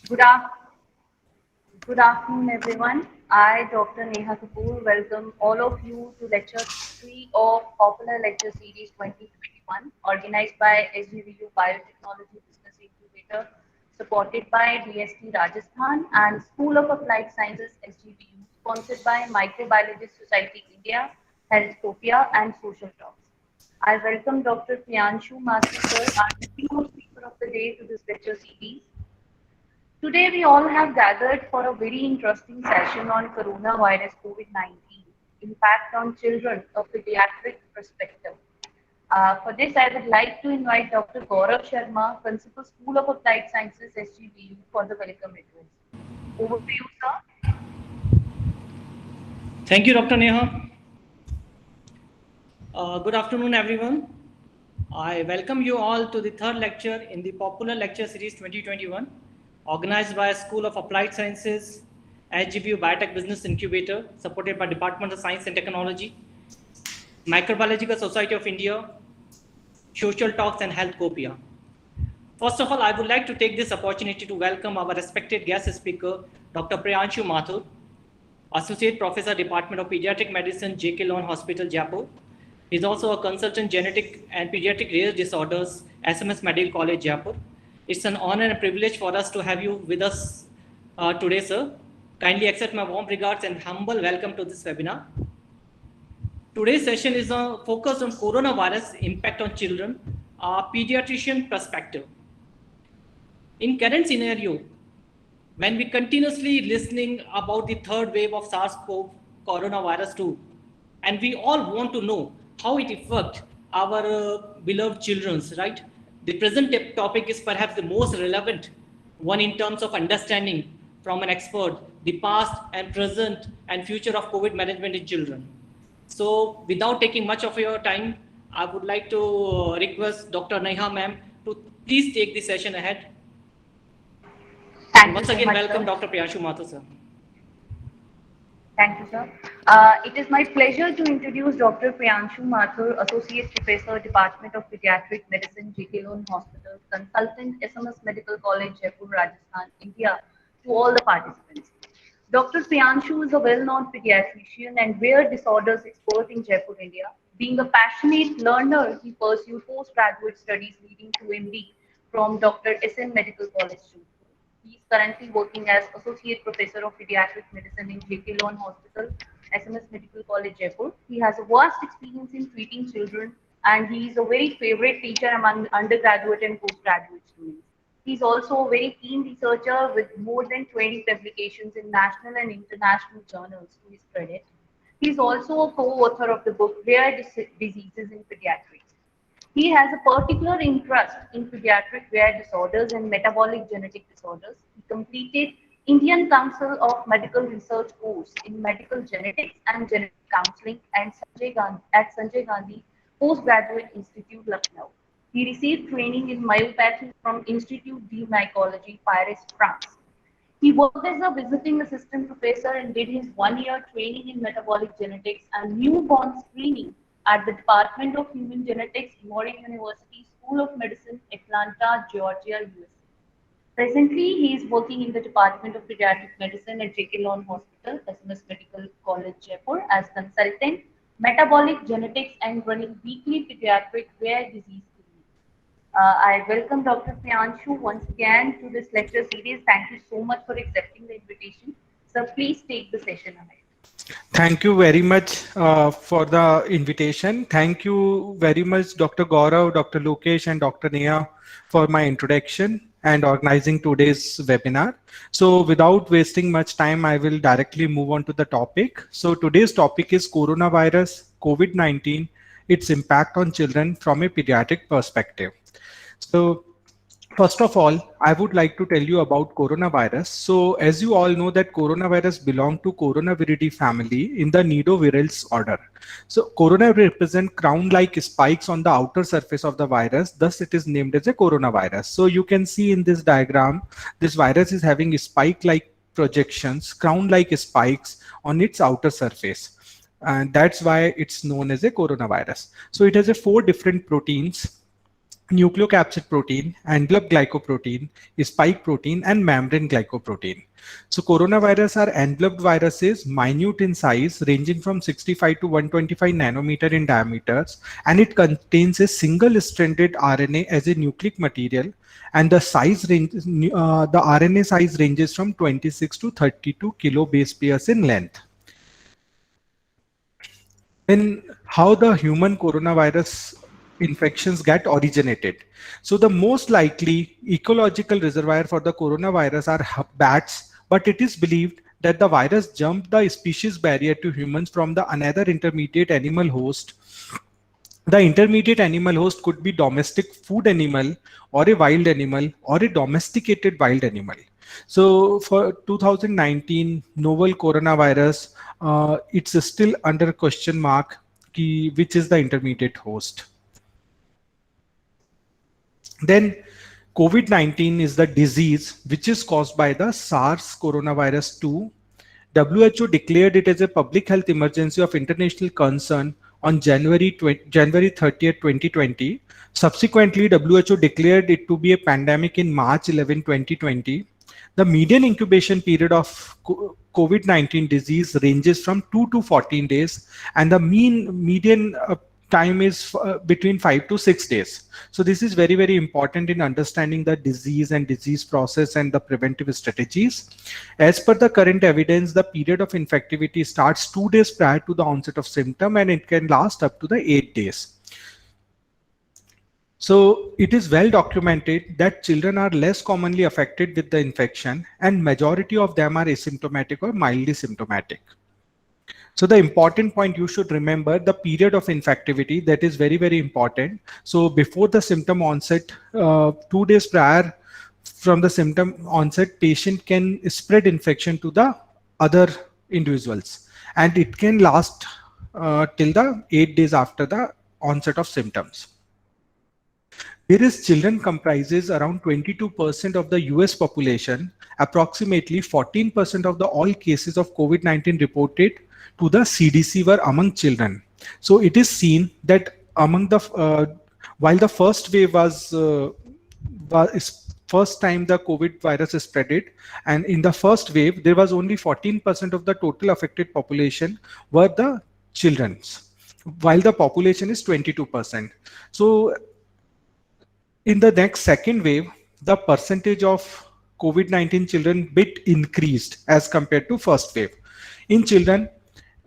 Good, af- Good afternoon, everyone. I, Dr. Neha Kapoor, welcome all of you to Lecture 3 of Popular Lecture Series 2021, organized by SGVU Biotechnology Business Incubator, supported by DST Rajasthan and School of Applied Sciences SGVU, sponsored by Microbiologist Society India, Healthcopia, and Social Talks. I welcome Dr. Priyanshu Mathur, sir, our keynote speaker of the day to this lecture series. Today, we all have gathered for a very interesting session on coronavirus COVID-19, impact on children, a pediatric perspective. For this, I would like to invite Dr. Gaurav Sharma, Principal School of Applied Sciences, SGBU, for the welcome address. Over to you, sir. Thank you, Dr. Neha. Good afternoon, everyone. I welcome you all to the third lecture in the Popular Lecture Series 2021, organized by School of Applied Sciences, SGBU Biotech Business Incubator, supported by Department of Science and Technology, Microbiological Society of India, Social Talks, and Healthcopia. First of all, I would like to take this opportunity to welcome our respected guest speaker, Dr. Priyanshu Mathur, Associate Professor, Department of Pediatric Medicine, J.K. Lone Hospital, Jaipur. He's also a consultant genetic and pediatric rare disorders, SMS Medical College, Jaipur. It's an honor and privilege for us to have you with us today, sir. Kindly accept my warm regards and humble welcome to this webinar. Today's session is focused on coronavirus impact on children, a pediatrician perspective. In current scenario, when we continuously listening about the third wave of SARS-CoV coronavirus 2, and we all want to know how it affects our beloved children's, right? The present topic is perhaps the most relevant one in terms of understanding from an expert the past and present and future of COVID management in children. So without taking much of your time, I would like to request Dr. Neha ma'am to please take the session ahead. And Thank you once so again, much, welcome sir. Dr. Priyanshu Mathur, sir. Thank you, sir. It is my pleasure to introduce Dr. Priyanshu Mathur, Associate Professor, Department of Pediatric Medicine, J.K. Lone Hospital, Consultant, SMS Medical College, Jaipur, Rajasthan, India, to all the participants. Dr. Priyanshu is a well-known pediatrician and rare disorders expert in Jaipur, India. Being a passionate learner, he pursued postgraduate studies leading to MD from Dr. S.N. Medical College, Jaipur. He is currently working as Associate Professor of Pediatric Medicine in J.K. Lone Hospital, SMS Medical College, Jaipur. He has a vast experience in treating children and he is a very favorite teacher among undergraduate and postgraduate students. He is also a very keen researcher with more than 20 publications in national and international journals to his credit. He is also a co-author of the book Rare Diseases in Pediatrics. He has a particular interest in pediatric rare disorders and metabolic genetic disorders. He completed Indian Council of Medical Research course in medical genetics and genetic counseling and Sanjay Gandhi Postgraduate Institute, Lucknow. He received training in myopathy from Institut de Mycologie, Paris, France. He worked as a visiting assistant professor and did his 1 year training in metabolic genetics and newborn screening at the Department of Human Genetics, Emory University School of Medicine, Atlanta, Georgia, USA. Presently, he is working in the Department of Pediatric Medicine at J.K. Lone Hospital, SMS Medical College, Jaipur, as consultant, metabolic genetics, and running weekly pediatric rare disease clinic. I welcome Dr. Priyanshu once again to this lecture series. Thank you so much for accepting the invitation. So please take the session ahead. Thank you very much for the invitation. Thank you very much, Dr. Gaurav, Dr. Lokesh, and Dr. Neha for my introduction and organizing today's webinar. So without wasting much time, I will directly move on to the topic. So today's topic is coronavirus, COVID-19, its impact on children from a pediatric perspective. So first of all, I would like to tell you about coronavirus. So as you all know that coronavirus belong to Coronaviridae family in the Nidovirales order. So corona represent crown-like spikes on the outer surface of the virus. Thus it is named as a coronavirus. So you can see in this diagram, this virus is having spike-like projections, crown-like spikes on its outer surface. And that's why it's known as a coronavirus. So it has a 4 different proteins nucleocapsid protein, enveloped glycoprotein, spike protein, and membrane glycoprotein. So coronavirus are enveloped viruses, minute in size, ranging from 65 to 125 nanometer in diameters, and it contains a single-stranded RNA as a nucleic material, and the size range, the RNA size ranges from 26 to 32 kilobase pairs in length. Then how the human coronavirus infections get originated. So the most likely ecological reservoir for the coronavirus are bats, but it is believed that the virus jumped the species barrier to humans from the another intermediate animal host. The intermediate animal host could be domestic food animal or a wild animal or a domesticated wild animal. So for 2019 novel coronavirus, it's still under question mark which is the intermediate host. Then COVID-19 is the disease which is caused by the SARS coronavirus 2. WHO declared it as a public health emergency of international concern on January 30th, 2020. Subsequently, WHO declared it to be a pandemic in March 11, 2020. The median incubation period of COVID-19 disease ranges from 2 to 14 days, and the median time is between 5 to 6 days. So this is very, very important in understanding the disease and disease process and the preventive strategies. As per the current evidence, the period of infectivity starts 2 days prior to the onset of symptom, and it can last up to the 8 days. So it is well documented that children are less commonly affected with the infection, and majority of them are asymptomatic or mildly symptomatic. So the important point you should remember, the period of infectivity, that is very, very important. So before the symptom onset, 2 days prior from the symptom onset, patient can spread infection to the other individuals, and it can last till the 8 days after the onset of symptoms. Whereas children comprises around 22% of the US population, approximately 14% of the all cases of COVID-19 reported to the CDC were among children. So it is seen that among the while the first wave was first time the COVID virus is spreaded, and in the first wave there was only 14% of the total affected population were the children's, while the population is 22%. So in the next second wave, the percentage of COVID-19 children bit increased as compared to first wave. In children,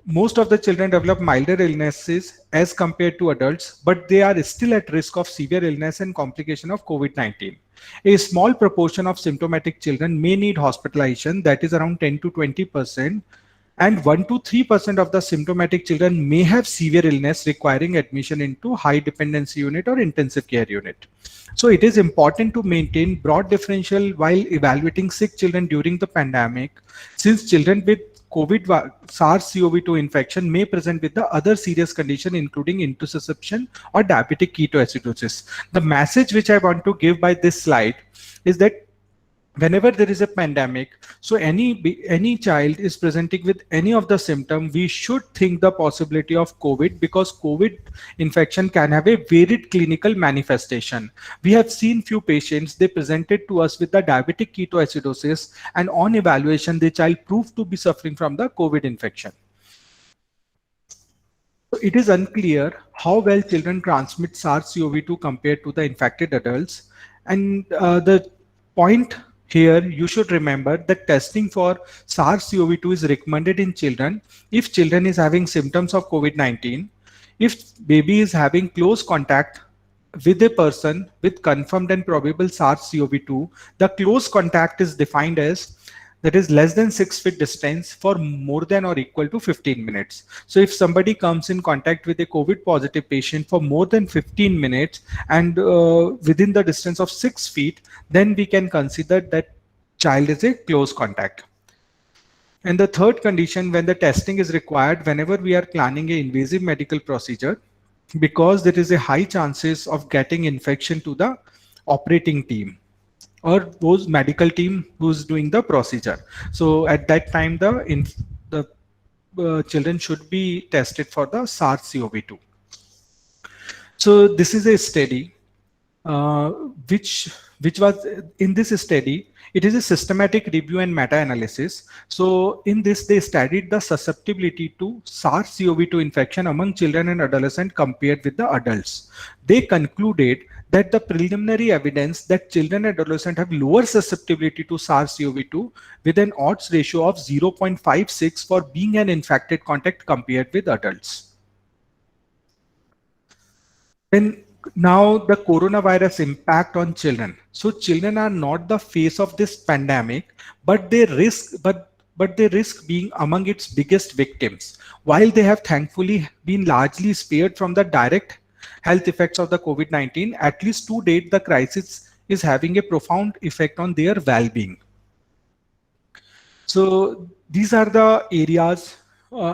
most of the children develop milder illnesses as compared to adults, but they are still at risk of severe illness and complication of COVID-19. A small proportion of symptomatic children may need hospitalization, that is around 10 to 20%, and 1 to 3% of the symptomatic children may have severe illness requiring admission into high dependency unit or intensive care unit. So it is important to maintain broad differential while evaluating sick children during the pandemic, since children with COVID SARS-CoV-2 infection may present with the other serious condition, including intussusception or diabetic ketoacidosis. The message which I want to give by this slide is that whenever there is a pandemic, so any child is presenting with any of the symptom, we should think the possibility of COVID, because COVID infection can have a varied clinical manifestation. We have seen few patients, they presented to us with the diabetic ketoacidosis, and on evaluation, the child proved to be suffering from the COVID infection. So it is unclear how well children transmit SARS-CoV-2 compared to the infected adults. And the point here, you should remember that testing for SARS-CoV-2 is recommended in children if children is having symptoms of COVID-19, if baby is having close contact with a person with confirmed and probable SARS-CoV-2. The close contact is defined as that is less than 6 feet distance for more than or equal to 15 minutes. So if somebody comes in contact with a COVID positive patient for more than 15 minutes and within the distance of 6 feet, then we can consider that child is a close contact. And the third condition, when the testing is required whenever we are planning an invasive medical procedure, because there is a high chances of getting infection to the operating team or those medical team who's doing the procedure. So at that time, the children should be tested for the SARS-CoV-2. So this is a study uh, which which was in this study. It is a systematic review and meta-analysis. So in this, they studied the susceptibility to SARS-CoV-2 infection among children and adolescents compared with the adults. They concluded that the preliminary evidence that children and adolescents have lower susceptibility to SARS-CoV-2 with an odds ratio of 0.56 for being an infected contact compared with adults. Then now the coronavirus impact on children. So children are not the face of this pandemic, but they risk being among its biggest victims. While they have thankfully been largely spared from the direct health effects of the COVID-19, at least to date, the crisis is having a profound effect on their well-being. So these are the areas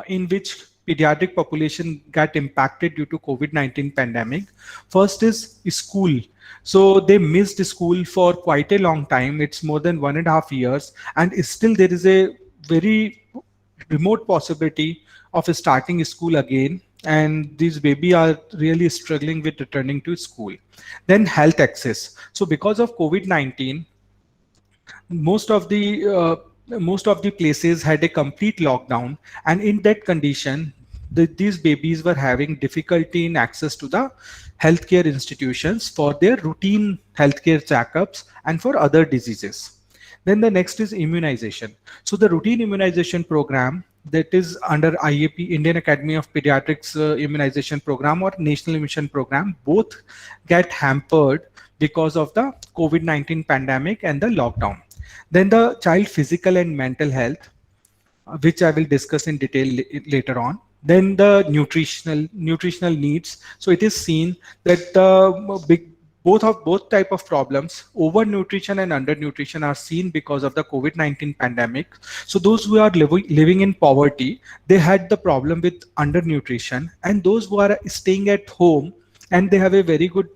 in which pediatric population got impacted due to COVID-19 pandemic. First is school. So they missed school for quite a long time. It's more than 1.5 years, and still there is a very remote possibility of starting school again. And these baby are really struggling with returning to school. Then health access. So because of COVID-19, most of the places had a complete lockdown, and in that condition these babies were having difficulty in access to the healthcare institutions for their routine healthcare checkups and for other diseases. Then the next is immunization. So the routine immunization program that is under IAP, Indian Academy of Pediatrics immunization program, or national immunization program, both get hampered because of the COVID-19 pandemic and the lockdown. Then the child physical and mental health, which I will discuss in detail later on. Then the nutritional needs. So it is seen that both type of problems, overnutrition and undernutrition, are seen because of the COVID-19 pandemic. So those who are living in poverty, they had the problem with undernutrition, and those who are staying at home and they have a very good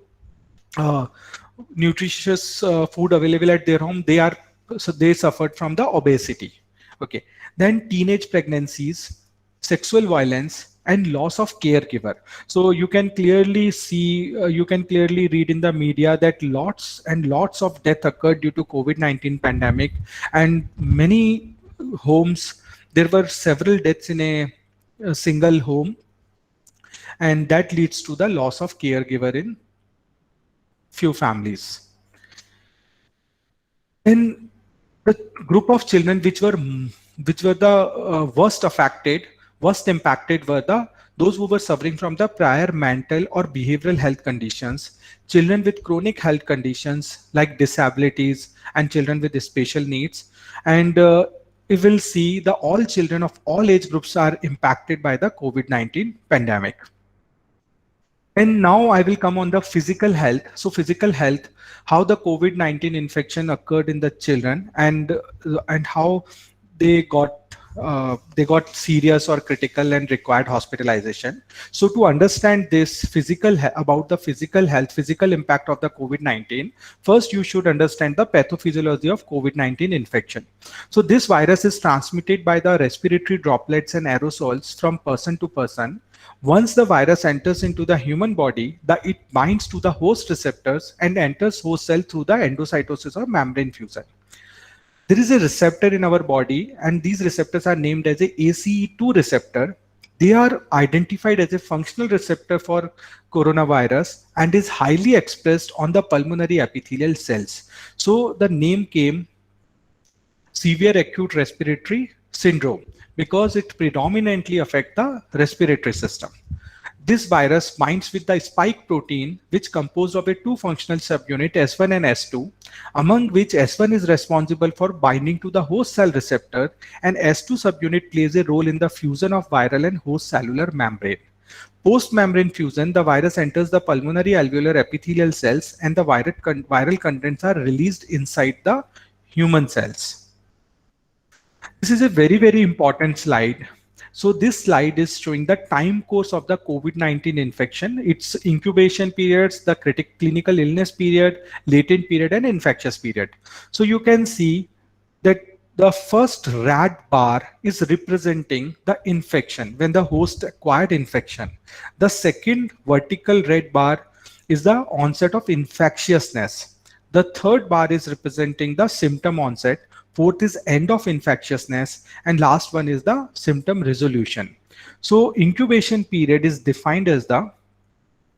nutritious food available at their home, they suffered from the obesity. Okay. Then teenage pregnancies, sexual violence, and loss of caregiver. So you can clearly see, you can clearly read in the media that lots and lots of death occurred due to COVID-19 pandemic, and many homes, there were several deaths in a single home, and that leads to the loss of caregiver in few families. Then the group of children which were the worst impacted were those who were suffering from the prior mental or behavioral health conditions, children with chronic health conditions like disabilities, and children with special needs. And we will see that all children of all age groups are impacted by the COVID-19 pandemic. And now I will come on the physical health. So physical health, how the COVID-19 infection occurred in the children, and how they got serious or critical and required hospitalization. So to understand this about the physical health, physical impact of the COVID-19, first you should understand the pathophysiology of COVID-19 infection. So this virus is transmitted by the respiratory droplets and aerosols from person to person. Once the virus enters into the human body, it binds to the host receptors and enters host cell through the endocytosis or membrane fusion. There is a receptor in our body, and these receptors are named as a ACE2 receptor. They are identified as a functional receptor for coronavirus and is highly expressed on the pulmonary epithelial cells. So the name came severe acute respiratory syndrome because it predominantly affects the respiratory system. This virus binds with the spike protein, which composed of two functional subunits, S1 and S2, among which S1 is responsible for binding to the host cell receptor, and S2 subunit plays a role in the fusion of viral and host cellular membrane. Post-membrane fusion, the virus enters the pulmonary alveolar epithelial cells, and the viral contents are released inside the human cells. This is a very, very important slide. So this slide is showing the time course of the COVID-19 infection, its incubation periods, the clinical illness period, latent period, and infectious period. So you can see that the first red bar is representing the infection when the host acquired infection. The second vertical red bar is the onset of infectiousness. The third bar is representing the symptom onset. Fourth is end of infectiousness. And last one is the symptom resolution. So incubation period is defined as the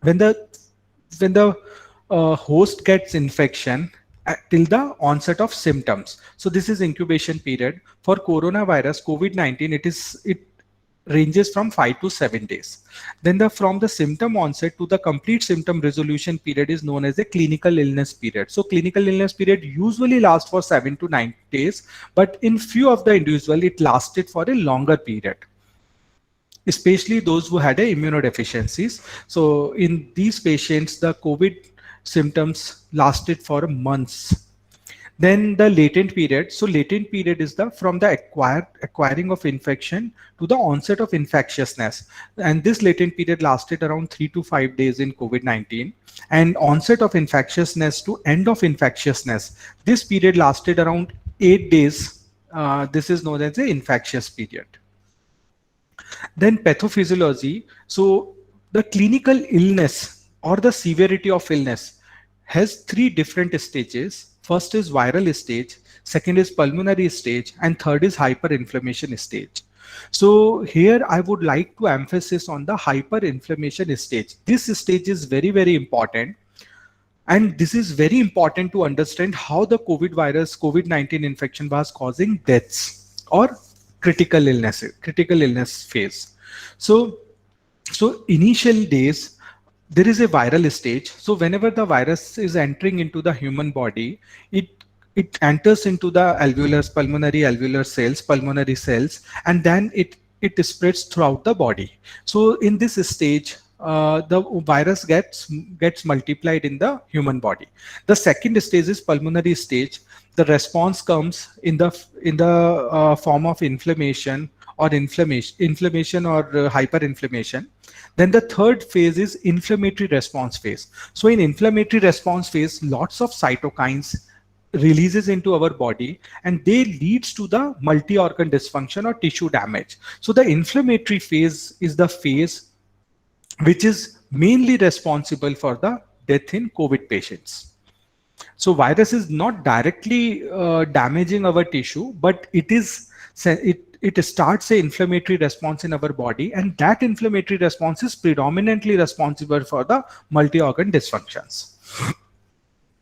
when the host gets infection till the onset of symptoms. So this is incubation period. For coronavirus, COVID-19, it ranges from 5 to 7 days. Then from the symptom onset to the complete symptom resolution period is known as a clinical illness period. So clinical illness period usually lasts for 7 to 9 days, but in few of the individual, it lasted for a longer period, especially those who had immunodeficiencies. So in these patients, the COVID symptoms lasted for months. Then the latent period. So latent period is from the acquiring of infection to the onset of infectiousness. And this latent period lasted around 3 to 5 days in COVID-19. And onset of infectiousness to end of infectiousness. This period lasted around 8 days. This is known as the infectious period. Then pathophysiology. So the clinical illness or the severity of illness has 3 different stages. First is viral stage, second is pulmonary stage, and third is hyperinflammation stage. So here I would like to emphasize on the hyperinflammation stage. This stage is very, very important. And this is very important to understand how the COVID-19 infection was causing deaths or critical illness phase. So initial days, there is a viral stage. So whenever the virus is entering into the human body, it enters into the pulmonary alveolar cells, pulmonary cells, and then it spreads throughout the body. So in this stage, the virus gets multiplied in the human body. The second stage is pulmonary stage. The response comes in the form of inflammation or hyperinflammation. Then the third phase is inflammatory response phase. So in inflammatory response phase, lots of cytokines releases into our body, and they leads to the multi-organ dysfunction or tissue damage. So the inflammatory phase is the phase which is mainly responsible for the death in COVID patients. So virus is not directly damaging our tissue, but it starts an inflammatory response in our body, and that inflammatory response is predominantly responsible for the multi-organ dysfunctions.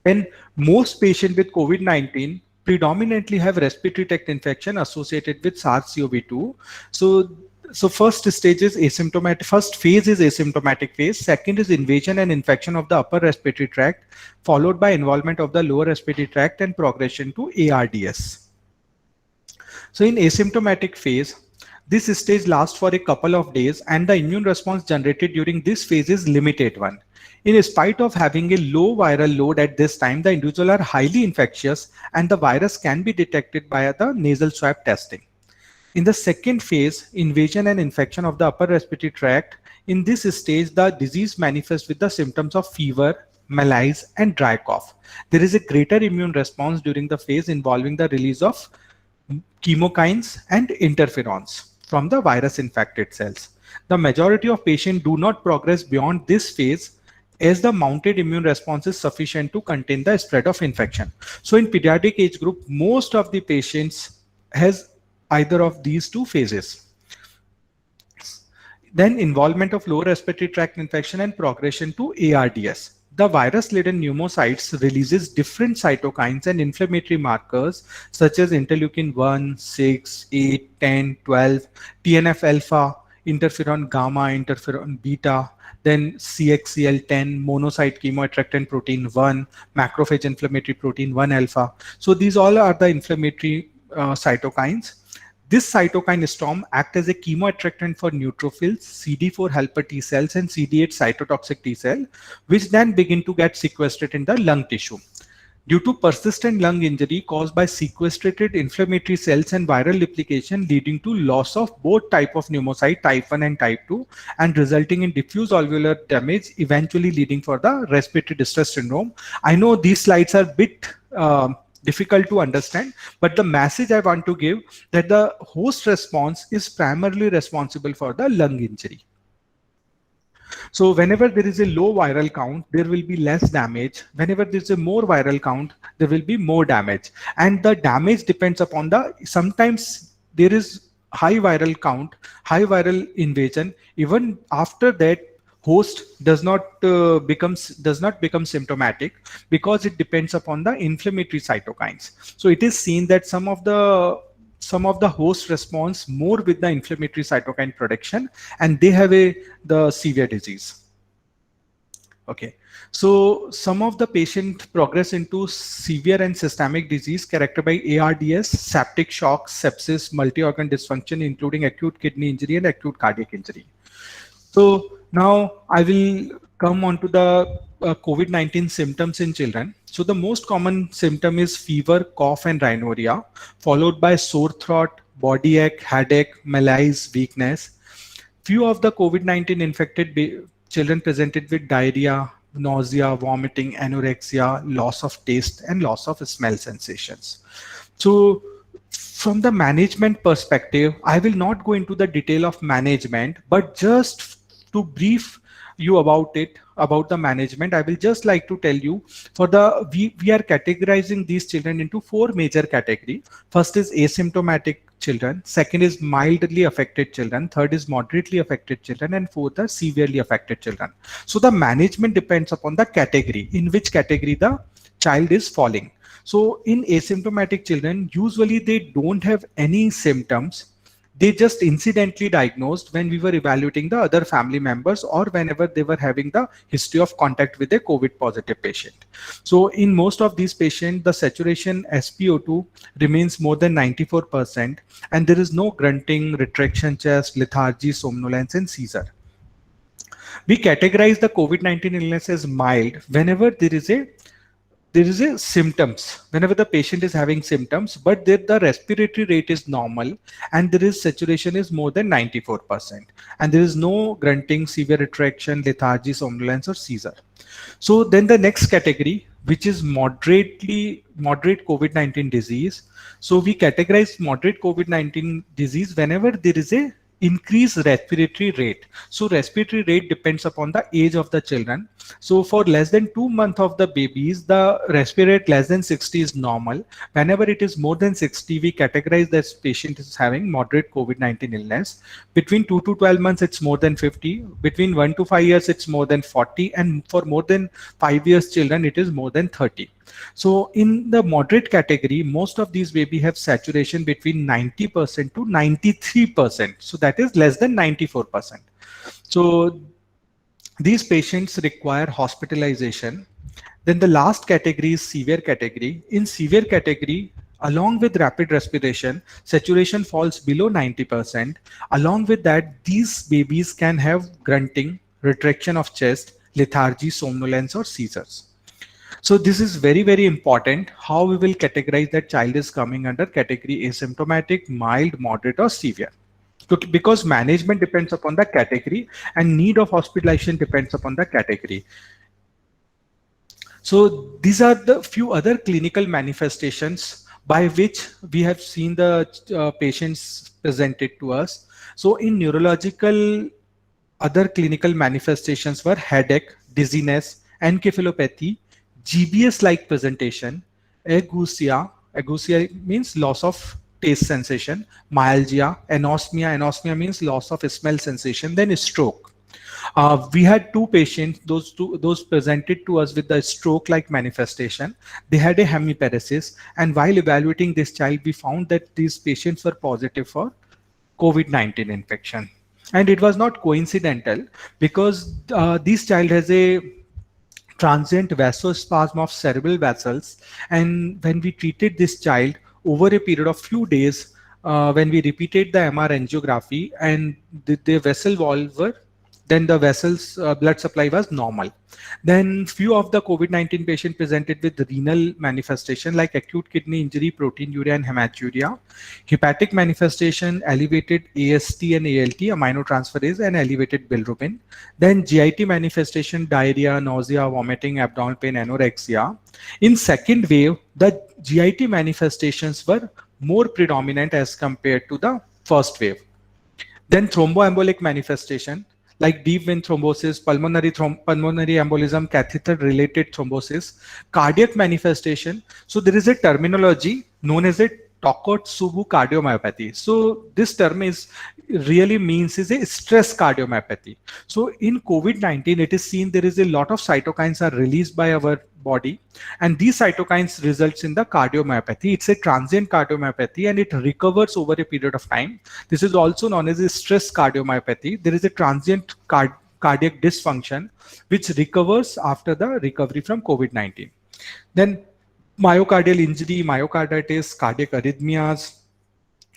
And most patients with COVID-19 predominantly have respiratory tract infection associated with SARS-CoV-2. So first stage is asymptomatic. First phase is asymptomatic phase. Second is invasion and infection of the upper respiratory tract, followed by involvement of the lower respiratory tract and progression to ARDS. So in asymptomatic phase, this stage lasts for a couple of days, and the immune response generated during this phase is limited one. In spite of having a low viral load at this time, the individuals are highly infectious, and the virus can be detected by the nasal swab testing. In the second phase, invasion and infection of the upper respiratory tract, in this stage, the disease manifests with the symptoms of fever, malaise, and dry cough. There is a greater immune response during the phase involving the release of chemokines and interferons from the virus infected cells. The majority of patients do not progress beyond this phase, as the mounted immune response is sufficient to contain the spread of infection. So in pediatric age group, most of the patients has either of these two phases. Then involvement of lower respiratory tract infection and progression to ARDS. The virus-laden pneumocytes releases different cytokines and inflammatory markers such as interleukin 1, 6, 8, 10, 12, TNF-alpha, interferon gamma, interferon beta, then CXCL10, monocyte chemoattractant protein 1, macrophage inflammatory protein 1 alpha. So these all are the inflammatory cytokines. This cytokine storm acts as a chemoattractant for neutrophils, CD4 helper T cells, and CD8 cytotoxic T cell, which then begin to get sequestrated in the lung tissue. Due to persistent lung injury caused by sequestrated inflammatory cells and viral replication, leading to loss of both type of pneumocyte, type 1 and type 2, and resulting in diffuse alveolar damage, eventually leading for the respiratory distress syndrome. I know these slides are a bit difficult to understand, but the message I want to give that the host response is primarily responsible for the lung injury. So whenever there is a low viral count, there will be less damage. Whenever there is a more viral count, there will be more damage. And the damage depends upon sometimes there is high viral count, high viral invasion. Even after that, host does not become symptomatic, because it depends upon the inflammatory cytokines. So it is seen that some of the host responds more with the inflammatory cytokine production, and they have the severe disease. Okay, so some of the patient progress into severe and systemic disease characterized by ARDS, septic shock, sepsis, multi-organ dysfunction, including acute kidney injury and acute cardiac injury. So now I will come on to the COVID-19 symptoms in children. So the most common symptom is fever, cough, and rhinorrhea, followed by sore throat, body ache, headache, malaise, weakness. Few of the COVID-19 infected children presented with diarrhea, nausea, vomiting, anorexia, loss of taste, and loss of smell sensations. So from the management perspective, I will not go into the detail of management, but just to brief you about the management, I will just like to tell you, we are categorizing these children into 4 major categories. First is asymptomatic children, second is mildly affected children, third is moderately affected children, and fourth are severely affected children. So the management depends upon the category, in which category the child is falling. So in asymptomatic children, usually they don't have any symptoms. They just incidentally diagnosed when we were evaluating the other family members, or whenever they were having the history of contact with a COVID positive patient. So in most of these patients, the saturation SpO2 remains more than 94%, and there is no grunting, retraction chest, lethargy, somnolence, and seizure. We categorize the COVID-19 illness as mild whenever there is a symptoms, whenever the patient is having symptoms, but the respiratory rate is normal and there is saturation is more than 94%, and there is no grunting, severe retraction, lethargy, somnolence, or seizure. So then the next category, which is moderate COVID-19 disease. So we categorize moderate COVID-19 disease whenever there is a increased respiratory rate. So respiratory rate depends upon the age of the children. So for less than 2 months of the babies, the respiratory rate less than 60 is normal. Whenever it is more than 60, we categorize this patient is having moderate COVID-19 illness. Between 2 to 12 months, it's more than 50. Between 1 to 5 years, it's more than 40. And for more than 5 years children, it is more than 30. So in the moderate category, most of these babies have saturation between 90% to 93%. So that is less than 94%. So these patients require hospitalization. Then the last category is severe category. In severe category, along with rapid respiration, saturation falls below 90%. Along with that, these babies can have grunting, retraction of chest, lethargy, somnolence, or seizures. So this is very, very important how we will categorize that child is coming under category asymptomatic, mild, moderate, or severe. Because management depends upon the category and need of hospitalization depends upon the category. So these are the few other clinical manifestations by which we have seen the patients presented to us. So in neurological, other clinical manifestations were headache, dizziness, encephalopathy, GBS-like presentation, ageusia means loss of taste sensation, myalgia, anosmia means loss of smell sensation, then stroke. We had 2 patients, those presented to us with the stroke-like manifestation. They had a hemiparesis, and while evaluating this child, we found that these patients were positive for COVID-19 infection. And it was not coincidental, because this child has a transient vasospasm of cerebral vessels, and when we treated this child over a period of few days, when we repeated the MR angiography and the vessel walls were, then the vessel's blood supply was normal. Then few of the COVID-19 patients presented with renal manifestation like acute kidney injury, proteinuria, and hematuria. Hepatic manifestation, elevated AST and ALT, aminotransferase, and elevated bilirubin. Then GIT manifestation, diarrhea, nausea, vomiting, abdominal pain, anorexia. In second wave, the GIT manifestations were more predominant as compared to the first wave. Then thromboembolic manifestation like deep vein thrombosis, pulmonary embolism, catheter-related thrombosis, cardiac manifestation. So there is a terminology known as a Takotsubo cardiomyopathy. So this term is really means is a stress cardiomyopathy. So in COVID-19, it is seen there is a lot of cytokines are released by our body, and these cytokines results in the cardiomyopathy. It's a transient cardiomyopathy and it recovers over a period of time. This is also known as a stress cardiomyopathy. There is a transient cardiac dysfunction which recovers after the recovery from COVID-19. Then myocardial injury, myocarditis, cardiac arrhythmias,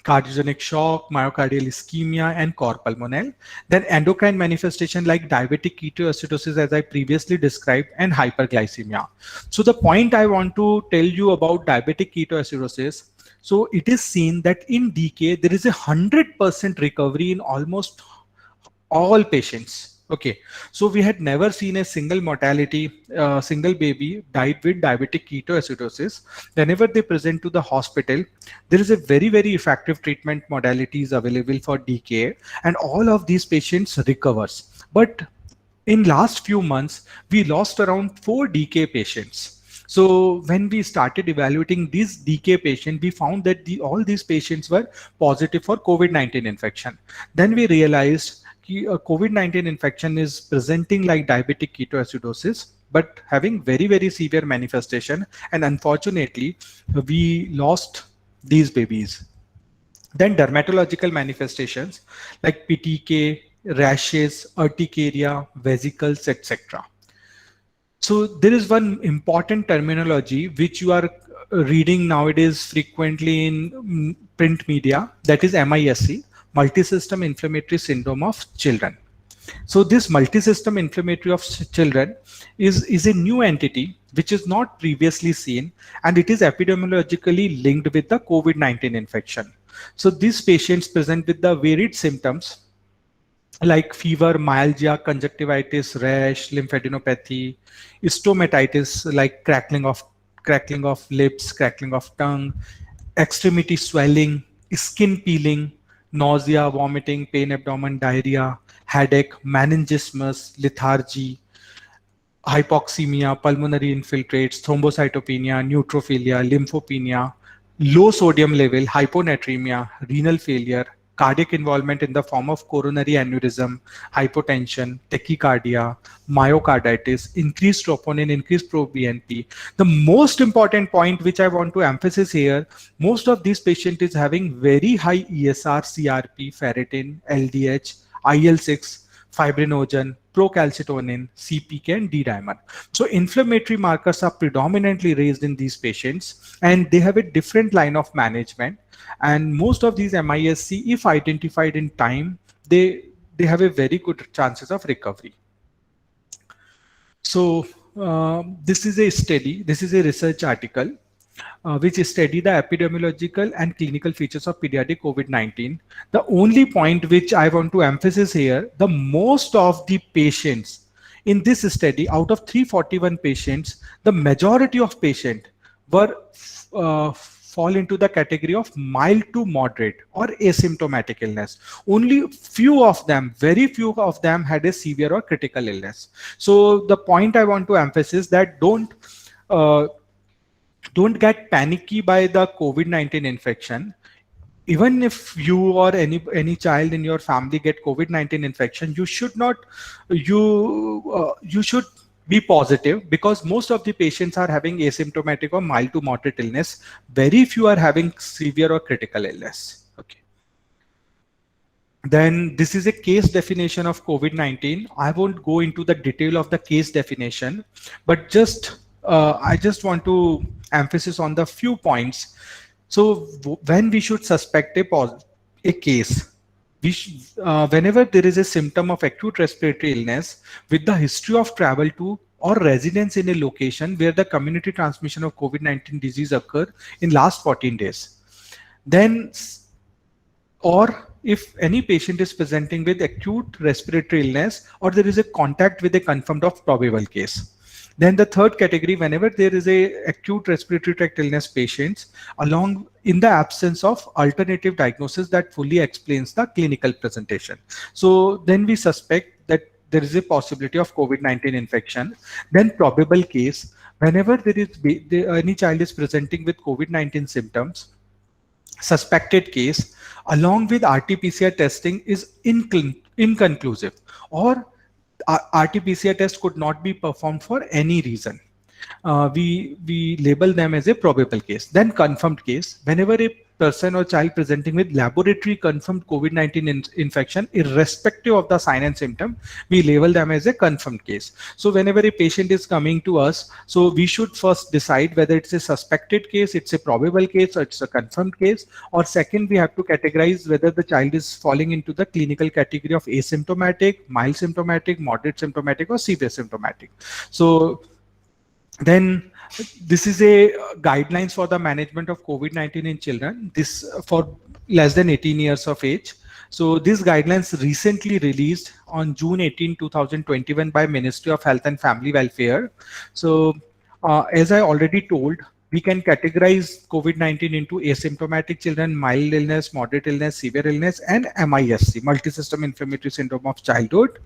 cardiogenic shock, myocardial ischemia, and cor pulmonale. Then endocrine manifestation like diabetic ketoacidosis, as I previously described, and hyperglycemia. So the point I want to tell you about diabetic ketoacidosis, so it is seen that in DK, there is 100% recovery in almost all patients. Okay, so we had never seen a single mortality, single baby died with diabetic ketoacidosis. Whenever they present to the hospital, there is a very, very effective treatment modalities available for DKA, and all of these patients recovers. But in last few months, we lost around 4 DK patients. So when we started evaluating these DK patients, we found that all these patients were positive for COVID-19 infection. Then we realized COVID-19 infection is presenting like diabetic ketoacidosis, but having very, very severe manifestation. And unfortunately, we lost these babies. Then dermatological manifestations like PTK, rashes, urticaria, vesicles, etc. So there is one important terminology which you are reading nowadays frequently in print media, that is MISC, multisystem inflammatory syndrome of children. So this multisystem inflammatory of children is a new entity which is not previously seen, and it is epidemiologically linked with the COVID-19 infection. So these patients present with the varied symptoms like fever, myalgia, conjunctivitis, rash, lymphadenopathy, stomatitis like crackling of lips, crackling of tongue, extremity swelling, skin peeling, nausea, vomiting, pain, abdomen, diarrhea, headache, meningismus, lethargy, hypoxemia, pulmonary infiltrates, thrombocytopenia, neutrophilia, lymphopenia, low sodium level, hyponatremia, renal failure, cardiac involvement in the form of coronary aneurysm, hypotension, tachycardia, myocarditis, increased troponin, increased proBNP. The most important point which I want to emphasize here, most of these patients is having very high ESR, CRP, ferritin, LDH, IL-6, fibrinogen, procalcitonin, CPK, and D-dimer. So inflammatory markers are predominantly raised in these patients, and they have a different line of management. And most of these MISC, if identified in time, they have a very good chances of recovery. So this is a study, this is a research article which study the epidemiological and clinical features of pediatric COVID-19. The only point which I want to emphasize here, the most of the patients in this study, out of 341 patients, the majority of patients were fall into the category of mild to moderate or asymptomatic illness. Only few of them, very few of them had a severe or critical illness. So the point I want to emphasize that don't get panicky by the COVID-19 infection. Even if you or any child in your family get COVID-19 infection, you should not, you should be positive, because most of the patients are having asymptomatic or mild to moderate illness. Very few are having severe or critical illness. Okay. Then this is a case definition of COVID-19. I won't go into the detail of the case definition, but just I just want to emphasize on the few points. So when we should suspect a case, whenever there is a symptom of acute respiratory illness with the history of travel to or residence in a location where the community transmission of COVID-19 disease occurred in last 14 days, then, or if any patient is presenting with acute respiratory illness or there is a contact with a confirmed or probable case. Then the third category, whenever there is a acute respiratory tract illness patients along in the absence of alternative diagnosis that fully explains the clinical presentation. So then we suspect that there is a possibility of COVID-19 infection, then probable case, whenever any child is presenting with COVID-19 symptoms, suspected case, along with RT-PCR testing is inconclusive, or RT-PCR test could not be performed for any reason. We label them as a probable case. Then confirmed case, whenever a person or child presenting with laboratory confirmed COVID-19 infection, irrespective of the sign and symptom, we label them as a confirmed case. So whenever a patient is coming to us, so we should first decide whether it's a suspected case, it's a probable case, or it's a confirmed case, or second, we have to categorize whether the child is falling into the clinical category of asymptomatic, mild symptomatic, moderate symptomatic, or severe symptomatic. So then this is a guidelines for the management of COVID-19 in children, this for less than 18 years of age. So these guidelines recently released on June 18, 2021 by Ministry of Health and Family Welfare. So as I already told, we can categorize COVID-19 into asymptomatic children, mild illness, moderate illness, severe illness, and MISC, multi-system inflammatory syndrome of childhood.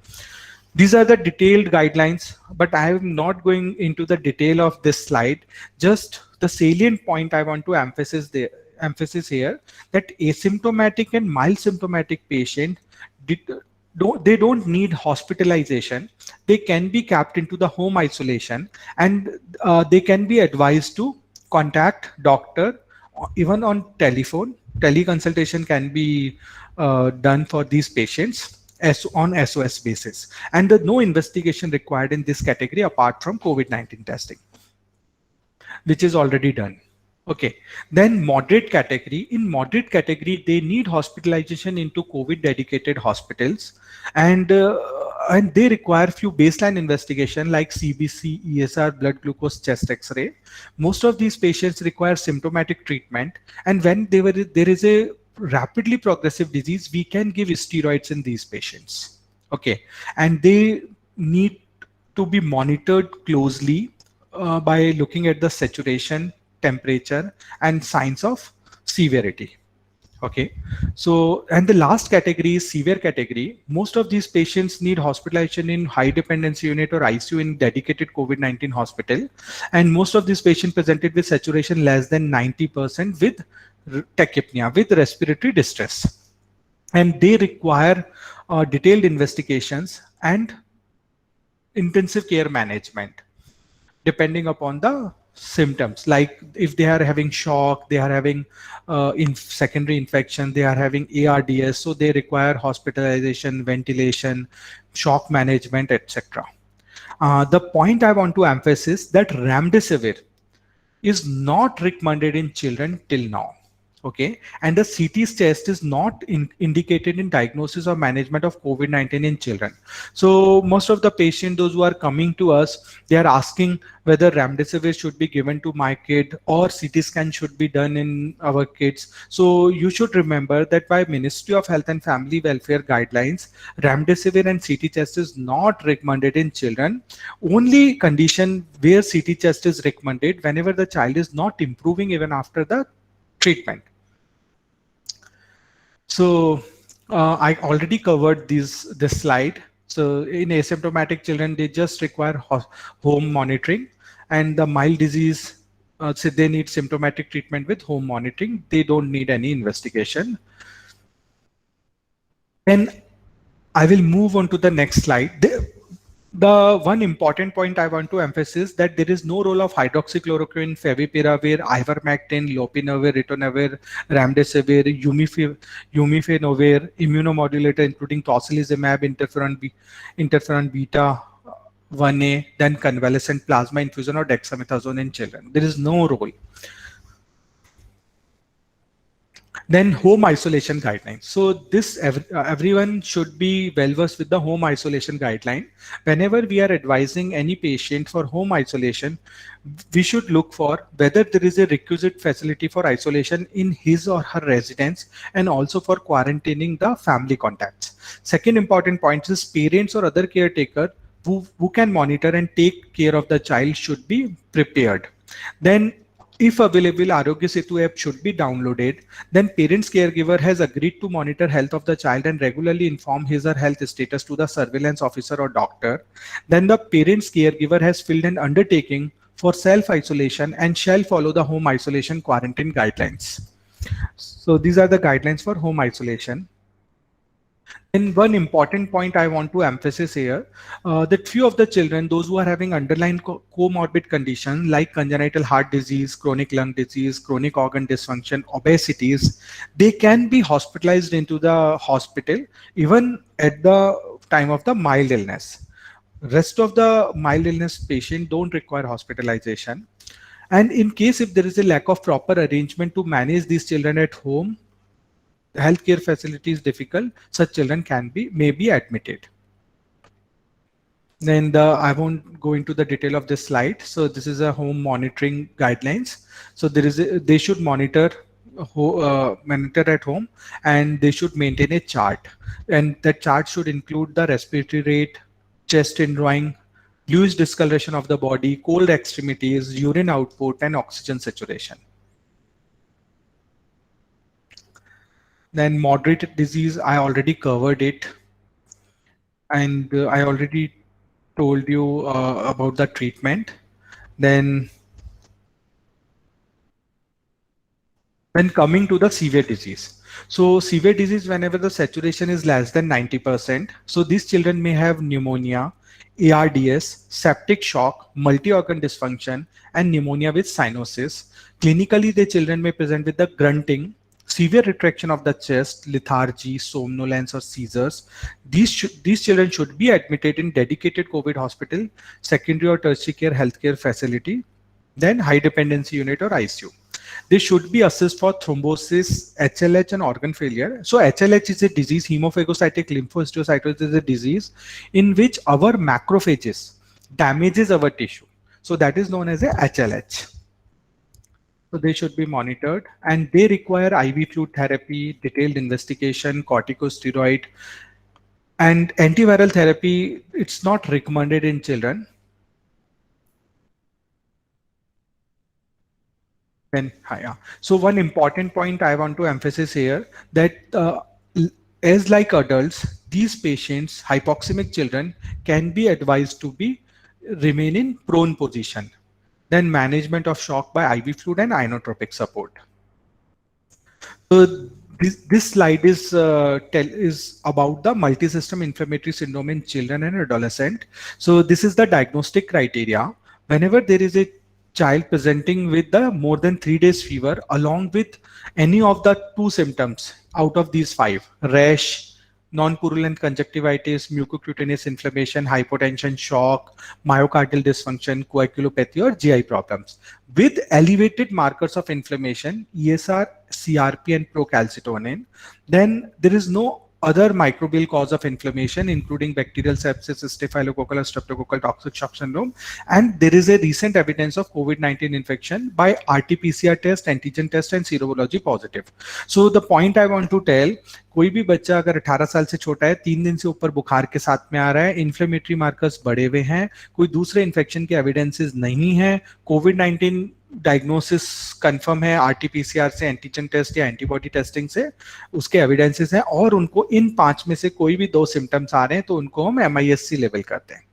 These are the detailed guidelines, but I am not going into the detail of this slide. Just the salient point I want to emphasize here, that asymptomatic and mild symptomatic patient, they don't need hospitalization. They can be kept into the home isolation, and they can be advised to contact doctor even on telephone. Teleconsultation can be done for these patients on SOS basis, and no investigation required in this category apart from COVID-19 testing, which is already done. Okay, then moderate category. In moderate category, they need hospitalization into COVID dedicated hospitals, and they require few baseline investigation like CBC, ESR, blood glucose, chest X-ray. Most of these patients require symptomatic treatment, and when there is a rapidly progressive disease, we can give steroids in these patients. Okay, and they need to be monitored closely by looking at the saturation, temperature, and signs of severity. Okay, so, and the last category is severe category. Most of these patients need hospitalization in high dependency unit or ICU in dedicated COVID-19 hospital, and most of these patients presented with saturation less than 90% with tachypnea, with respiratory distress, and they require detailed investigations and intensive care management depending upon the symptoms. Like if they are having shock, they are having secondary infection, they are having ARDS, so they require hospitalization, ventilation, shock management, etc. The point I want to emphasize that remdesivir is not recommended in children till now. Okay, and the CT test is not indicated in diagnosis or management of COVID-19 in children. So most of the patients, those who are coming to us, they are asking whether remdesivir should be given to my kid or CT scan should be done in our kids. So you should remember that by Ministry of Health and Family Welfare guidelines, remdesivir and CT test is not recommended in children. Only condition where CT test is recommended whenever the child is not improving even after the treatment. So I already covered this slide. So in asymptomatic children, they just require home monitoring, and the mild disease, so they need symptomatic treatment with home monitoring. They don't need any investigation. Then I will move on to the next slide. The one important point I want to emphasize that there is no role of hydroxychloroquine, favipiravir, ivermectin, lopinavir, ritonavir, remdesivir, umifenovir, immunomodulator including tocilizumab, interferon beta 1A, then convalescent plasma infusion or dexamethasone in children. There is no role. Then home isolation guidelines. So this everyone should be well versed with the home isolation guideline. Whenever we are advising any patient for home isolation, we should look for whether there is a requisite facility for isolation in his or her residence, and also for quarantining the family contacts. Second important point is parents or other caretaker who can monitor and take care of the child should be prepared. Then If available, Arogya Setu app should be downloaded. Then parents caregiver has agreed to monitor health of the child and regularly inform his or health status to the surveillance officer or doctor. Then the parents caregiver has filled an undertaking for self-isolation and shall follow the home isolation quarantine guidelines. So these are the guidelines for home isolation. And one important point I want to emphasize here, that few of the children, those who are having underlying comorbid conditions like congenital heart disease, chronic lung disease, chronic organ dysfunction, obesities, they can be hospitalized into the hospital even at the time of the mild illness. Rest of the mild illness patient don't require hospitalization. And in case if there is a lack of proper arrangement to manage these children at home, healthcare facility is difficult, such children may be admitted. Then I won't go into the detail of this slide. So this is a home monitoring guidelines. So they should monitor at home, and they should maintain a chart, and that chart should include the respiratory rate, chest indrawing, bluish discoloration of the body, cold extremities, urine output, and oxygen saturation. Then moderate disease, I already covered it. And I already told you about the treatment. Then coming to the severe disease. So severe disease, whenever the saturation is less than 90%, so these children may have pneumonia, ARDS, septic shock, multi-organ dysfunction, and pneumonia with cyanosis. Clinically, the children may present with the grunting, severe retraction of the chest, lethargy, somnolence, or seizures. These children should be admitted in dedicated COVID hospital, secondary or tertiary care healthcare facility, then high dependency unit or ICU. They should be assessed for thrombosis, HLH, and organ failure. So HLH is a disease, hemophagocytic lymphohistiocytosis is a disease in which our macrophages damages our tissue. So that is known as a HLH. So they should be monitored, and they require IV fluid therapy, detailed investigation, corticosteroid, and antiviral therapy. It's not recommended in children. Then, so one important point I want to emphasize here, that as like adults, these patients, hypoxemic children, can be advised to remain in prone position. Then management of shock by IV fluid and inotropic support. So this slide is about the multisystem inflammatory syndrome in children and adolescent. So this is the diagnostic criteria. Whenever there is a child presenting with the more than 3 days fever along with any of the 2 symptoms out of these 5, rash, non-purulent conjunctivitis, mucocutaneous inflammation, hypotension, shock, myocardial dysfunction, coagulopathy, or GI problems with elevated markers of inflammation, ESR, CRP, and procalcitonin, then there is no other microbial cause of inflammation, including bacterial sepsis, staphylococcal or streptococcal toxic shock syndrome, and there is a recent evidence of COVID-19 infection by RT-PCR test, antigen test, and serology positive. So the point I want to tell, कोई भी बच्चा अगर 18 साल से छोटा है, 3 दिन से ऊपर बुखार के साथ में आ रहा है, इन्फ्लेमेटरी मार्कर्स बढ़े हुए हैं, कोई दूसरे इन्फेक्शन के एविडेंसेस नहीं है, कोविड-19 डायग्नोसिस कंफर्म है आरटीपीसीआर से, एंटीजन टेस्ट या एंटीबॉडी टेस्टिंग से, उसके एविडेंसेस हैं, और उनको इन 5 में से कोई भी 2 सिम्टम्स आ रहे हैं तो उनको हम MISC लेवल करते हैं.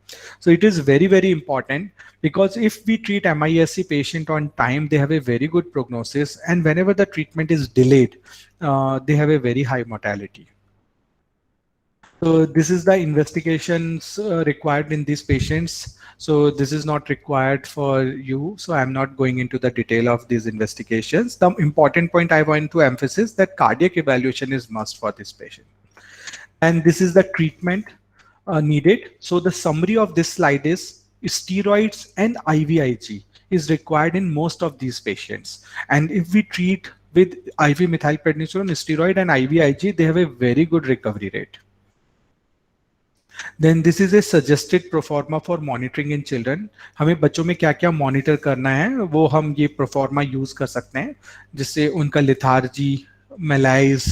So it is very, very important, because if we treat MISC patient on time, they have a very good prognosis, and whenever the treatment is delayed, they have a very high mortality. So this is the investigations required in these patients. So this is not required for you, so I'm not going into the detail of these investigations. The important point I want to emphasize that cardiac evaluation is must for this patient. And this is the treatment needed. So the summary of this slide is steroids and IVIG is required in most of these patients. And if we treat with IV methylprednisolone, steroid, and IVIG, they have a very good recovery rate. Then this is a suggested proforma for monitoring in children. हमें बच्चों में क्या क्या monitor करना है वो हम ये प्रोफॉर्मा यूज कर सकते हैं, जिससे उनका lethargy, malice,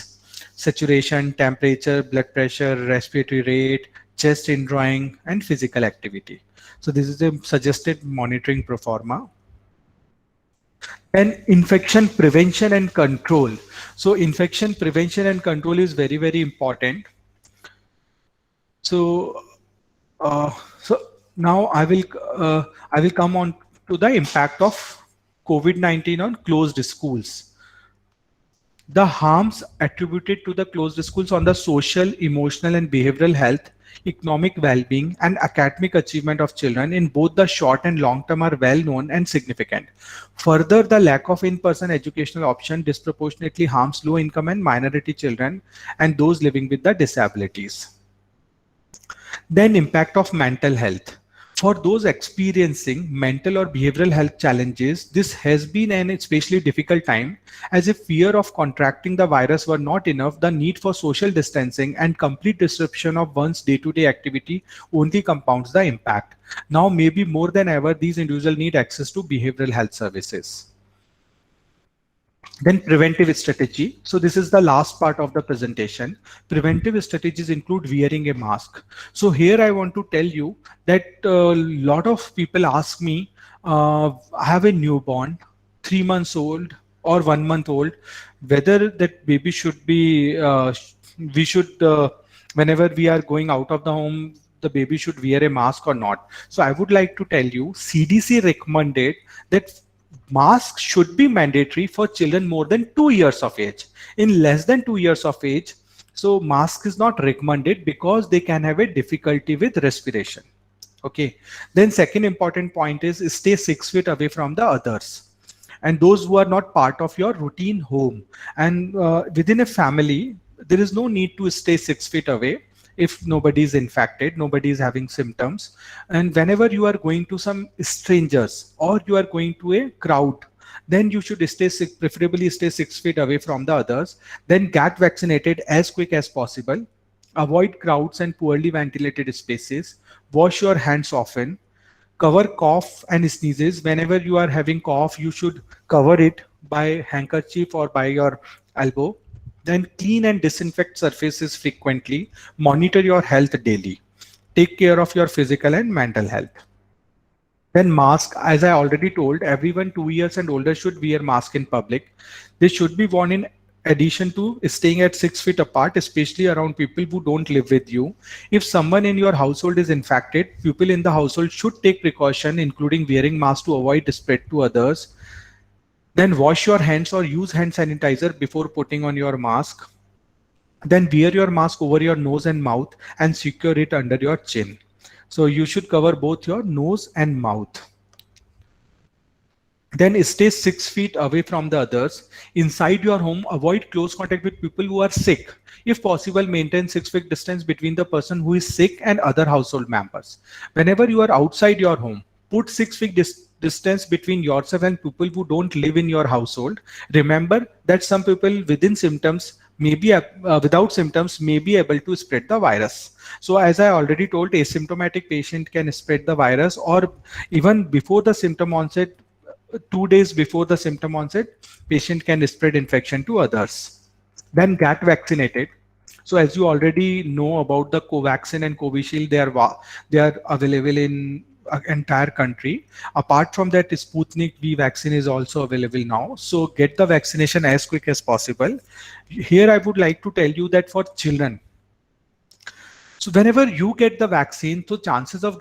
saturation, temperature, blood pressure, respiratory rate, chest indrawing, and physical activity. So this is a suggested monitoring proforma. Then infection prevention and control. So infection prevention and control is very, very important. So, so now I will come on to the impact of COVID-19 on closed schools. The harms attributed to the closed schools on the social, emotional, and behavioral health, economic well-being, and academic achievement of children in both the short and long term are well known and significant. Further, the lack of in-person educational option disproportionately harms low-income and minority children and those living with the disabilities. Then impact of mental health. For those experiencing mental or behavioral health challenges, this has been an especially difficult time, as if fear of contracting the virus were not enough, the need for social distancing and complete disruption of one's day-to-day activity only compounds the impact. Now, maybe more than ever, these individuals need access to behavioral health services. Then preventive strategy. So this is the last part of the presentation. Preventive strategies include wearing a mask. So here I want to tell you that a lot of people ask me, I have a newborn, 3 months old or 1 month old, whether that baby should be, we should, whenever we are going out of the home, the baby should wear a mask or not. So I would like to tell you, CDC recommended that masks should be mandatory for children more than 2 years of age. In less than 2 years of age, so mask is not recommended because they can have a difficulty with respiration. Okay. Then second important point is stay 6 feet away from the others and those who are not part of your routine home. And within a family, there is no need to stay 6 feet away. If nobody is infected, nobody is having symptoms. And whenever you are going to some strangers or you are going to a crowd, then you should preferably stay 6 feet away from the others. Then get vaccinated as quick as possible. Avoid crowds and poorly ventilated spaces. Wash your hands often. Cover cough and sneezes. Whenever you are having cough, you should cover it by handkerchief or by your elbow. Then clean and disinfect surfaces frequently. Monitor your health daily. Take care of your physical and mental health. Then mask, as I already told, everyone 2 years and older should wear mask in public. They should be worn in addition to staying at 6 feet apart, especially around people who don't live with you. If someone in your household is infected, people in the household should take precaution, including wearing mask to avoid the spread to others. Then wash your hands or use hand sanitizer before putting on your mask. Then wear your mask over your nose and mouth and secure it under your chin. So you should cover both your nose and mouth. Then stay 6 feet away from the others. Inside your home, avoid close contact with people who are sick. If possible, maintain 6 feet distance between the person who is sick and other household members. Whenever you are outside your home, put 6 feet distance between yourself and people who don't live in your household. Remember that some people within symptoms may be without symptoms may be able to spread the virus. So as I already told, asymptomatic patient can spread the virus, or even before the symptom onset, 2 days before the symptom onset, patient can spread infection to others. Then get vaccinated. So as you already know about the Covaxin and Covishield, they are available in entire country. Apart from that, Sputnik V vaccine is also available now. So get the vaccination as quick as possible. Here I would like to tell you that for children, so whenever you get the vaccine, so chances of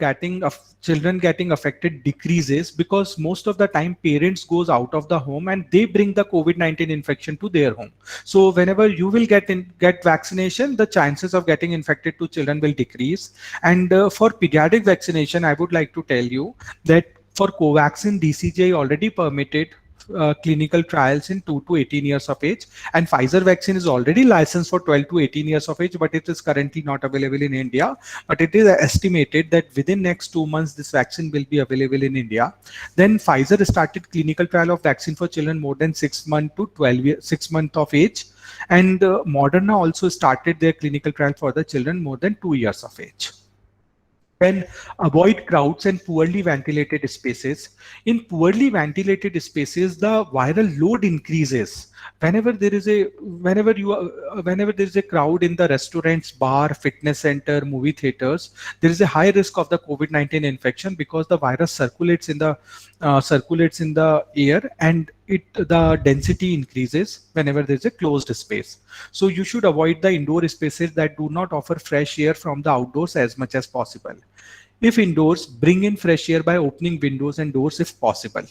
children getting affected decreases, because most of the time parents goes out of the home and they bring the COVID-19 infection to their home. So whenever you will get vaccination, the chances of getting infected to children will decrease. And for pediatric vaccination, I would like to tell you that for Covaxin, DCGI already permitted clinical trials in 2 to 18 years of age, and Pfizer vaccine is already licensed for 12 to 18 years of age, but it is currently not available in India. But it is estimated that within next 2 months this vaccine will be available in India. Then Pfizer started clinical trial of vaccine for children more than 6 months to 6 months of age, and Moderna also started their clinical trial for the children more than 2 years of age. Then avoid crowds and poorly ventilated spaces. In poorly ventilated spaces, the viral load increases. Whenever there is a whenever there is a crowd in the restaurants, bar, fitness center, movie theaters, there is a high risk of the COVID-19 infection because the virus circulates in the air, and the density increases whenever there is a closed space. So you should avoid the indoor spaces that do not offer fresh air from the outdoors as much as possible. If indoors, bring in fresh air by opening windows and doors if possible.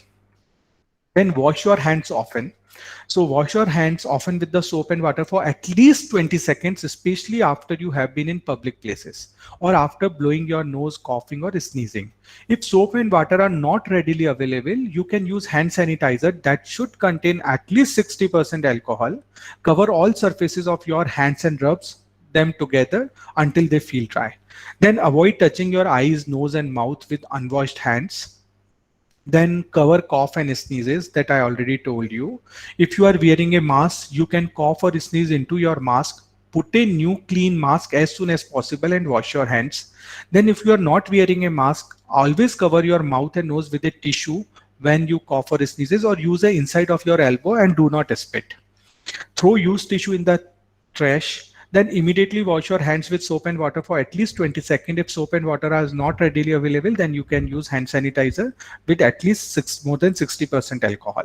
Then wash your hands often. So wash your hands often with the soap and water for at least 20 seconds, especially after you have been in public places or after blowing your nose, coughing or sneezing. If soap and water are not readily available, you can use hand sanitizer that should contain at least 60% alcohol. Cover all surfaces of your hands and rubs them together until they feel dry. Then avoid touching your eyes, nose and mouth with unwashed hands. Then cover cough and sneezes that I already told you. If you are wearing a mask, you can cough or sneeze into your mask. Put a new clean mask as soon as possible and wash your hands. Then if you are not wearing a mask, always cover your mouth and nose with a tissue when you cough or sneezes, or use the inside of your elbow and do not spit. Throw used tissue in the trash. Then immediately wash your hands with soap and water for at least 20 seconds. If soap and water are not readily available, then you can use hand sanitizer with at least more than 60% alcohol.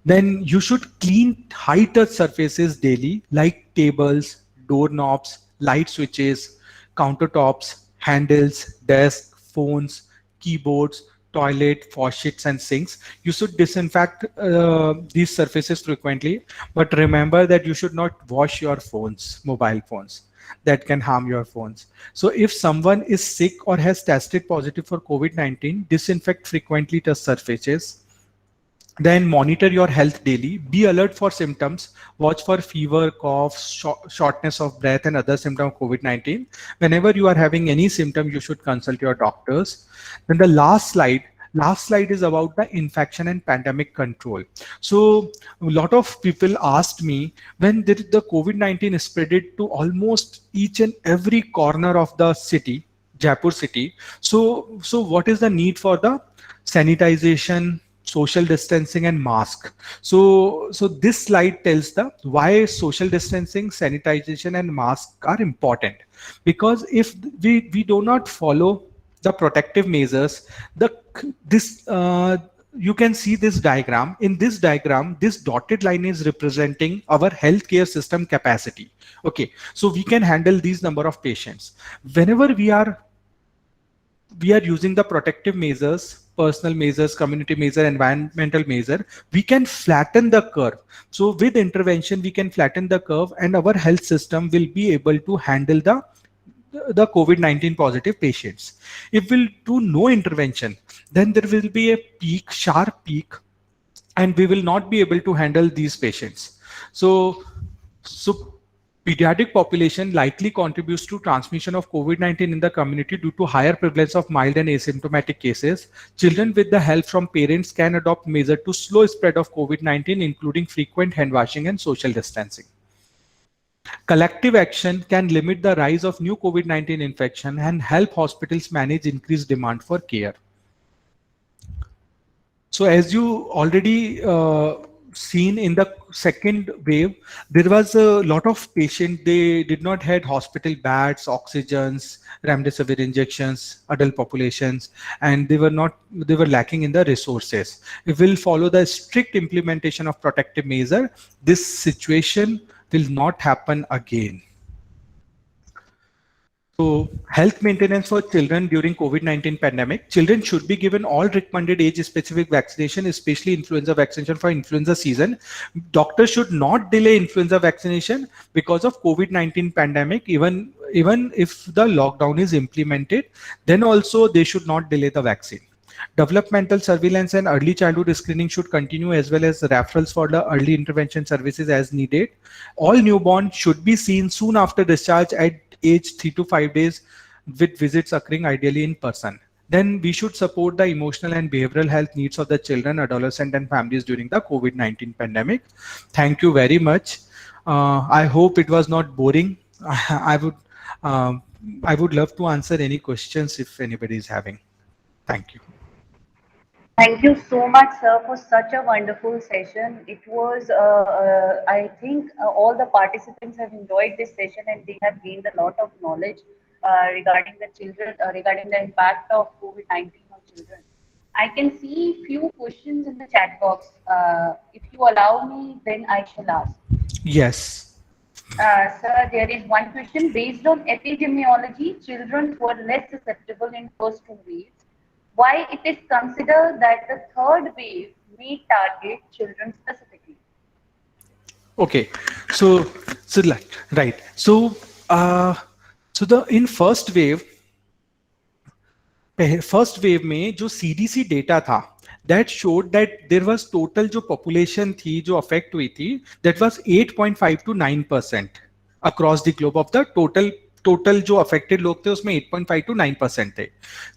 Then you should clean high touch surfaces daily, like tables, doorknobs, light switches, countertops, handles, desks, phones, keyboards, toilet, faucets and sinks. You should disinfect these surfaces frequently, but remember that you should not wash your phones, mobile phones. That can harm your phones. So if someone is sick or has tested positive for COVID-19, disinfect frequently touch surfaces. Then monitor your health daily. Be alert for symptoms. Watch for fever, cough, shortness of breath and other symptoms of COVID-19. Whenever you are having any symptom, you should consult your doctors. Then the last slide is about the infection and pandemic control. So a lot of people asked me, when the COVID-19 spread it to almost each and every corner of the city, Jaipur city. So what is the need for the sanitization, social distancing and mask? So this slide tells the why social distancing, sanitization and mask are important. Because if we do not follow the protective measures, you can see this diagram. In this diagram, this dotted line is representing our healthcare system capacity. Okay, so we can handle these number of patients. Whenever we are using the protective measures, personal measures, community measure, environmental measure, we can flatten the curve. So with intervention, we can flatten the curve and our health system will be able to handle the COVID-19 positive patients. If we'll do no intervention, then there will be a peak, sharp peak, and we will not be able to handle these patients. So pediatric population likely contributes to transmission of COVID-19 in the community due to higher prevalence of mild and asymptomatic cases. Children with the help from parents can adopt measures to slow spread of COVID-19, including frequent hand washing and social distancing. Collective action can limit the rise of new COVID-19 infection and help hospitals manage increased demand for care. So as you already seen in the second wave, there was a lot of patients, they did not had hospital beds, oxygens, remdesivir injections, adult populations, and they were lacking in the resources. If we'll follow the strict implementation of protective measure, this situation will not happen again. So health maintenance for children during COVID-19 pandemic. Children should be given all recommended age-specific vaccination, especially influenza vaccination for influenza season. Doctors should not delay influenza vaccination because of COVID-19 pandemic. Even if the lockdown is implemented, then also they should not delay the vaccine. Developmental surveillance and early childhood screening should continue, as well as referrals for the early intervention services as needed. All newborns should be seen soon after discharge at age 3 to 5 days, with visits occurring ideally in person. Then we should support the emotional and behavioral health needs of the children, adolescents and families during the COVID-19 pandemic. Thank you very much. I hope it was not boring. I would love to answer any questions if anybody is having. Thank you. Thank you so much, sir, for such a wonderful session. It was, I think, all the participants have enjoyed this session and they have gained a lot of knowledge regarding the children, regarding the impact of COVID-19 on children. I can see few questions in the chat box. If you allow me, then I shall ask. Yes. Sir, there is one question. Based on epidemiology, children were less susceptible in first two waves. Why it is considered that the third wave may target children specifically? Okay. Right. So the in first wave में जो CDC data था, that showed that there was total जो population थी जो affect हुई थी, that was 8.5 to 9% across the globe of the total जो affected लोग थे उसमें 8.5 to 9% थे.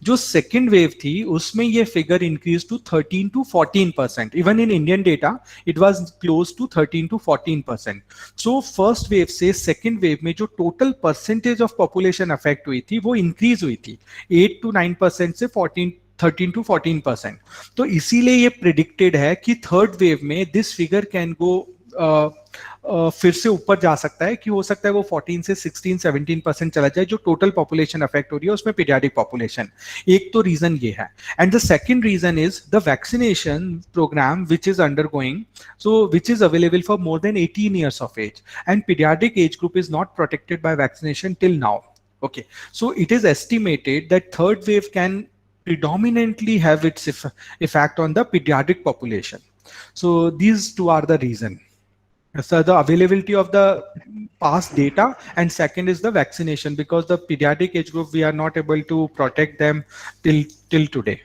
जो second wave थी उसमें ये figure increased to 13 to 14%. Even in Indian data it was close to 13 to 14%. So first wave से second wave में जो total percentage of population affect हुई थी वो increase हुई थी 8 to 9% से 13 to 14%. तो इसीलिए ये प्रिडिक्टेड है कि थर्ड वेव में दिस फिगर कैन गो फिर से ऊपर जा सकता है, कि हो सकता है वो 14 से 16-17% चला जाए जो टोटल पॉपुलेशन अफेक्ट हो रही है उसमें पीडियाट्रिक पॉपुलेशन. एक तो रीजन ये है. And the second reason is the vaccination programme which is undergoing, so which is available for more than 18 years of age, and pediatric age group is not protected by vaccination till now. Okay, so it is estimated that third wave can predominantly have its effect on the pediatric population. So these two are the reason. So the availability of the past data, and second is the vaccination, because the pediatric age group we are not able to protect them till today.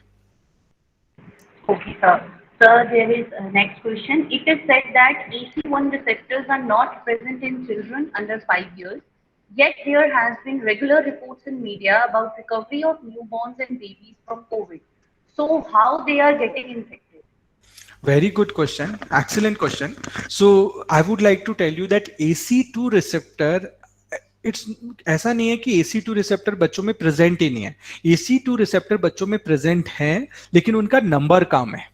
Okay, sir. Sir, there is a next question. It is said that AC1 receptors are not present in children under 5 years. Yet there has been regular reports in media about recovery of newborns and babies from COVID. So how they are getting infected? Very good question. Excellent question. So I would like to tell you that AC2 receptor, it's ऐसा नहीं है कि AC2 receptor बच्चों में present ही नहीं है. AC2 receptor बच्चों में present है लेकिन उनका नंबर कम है.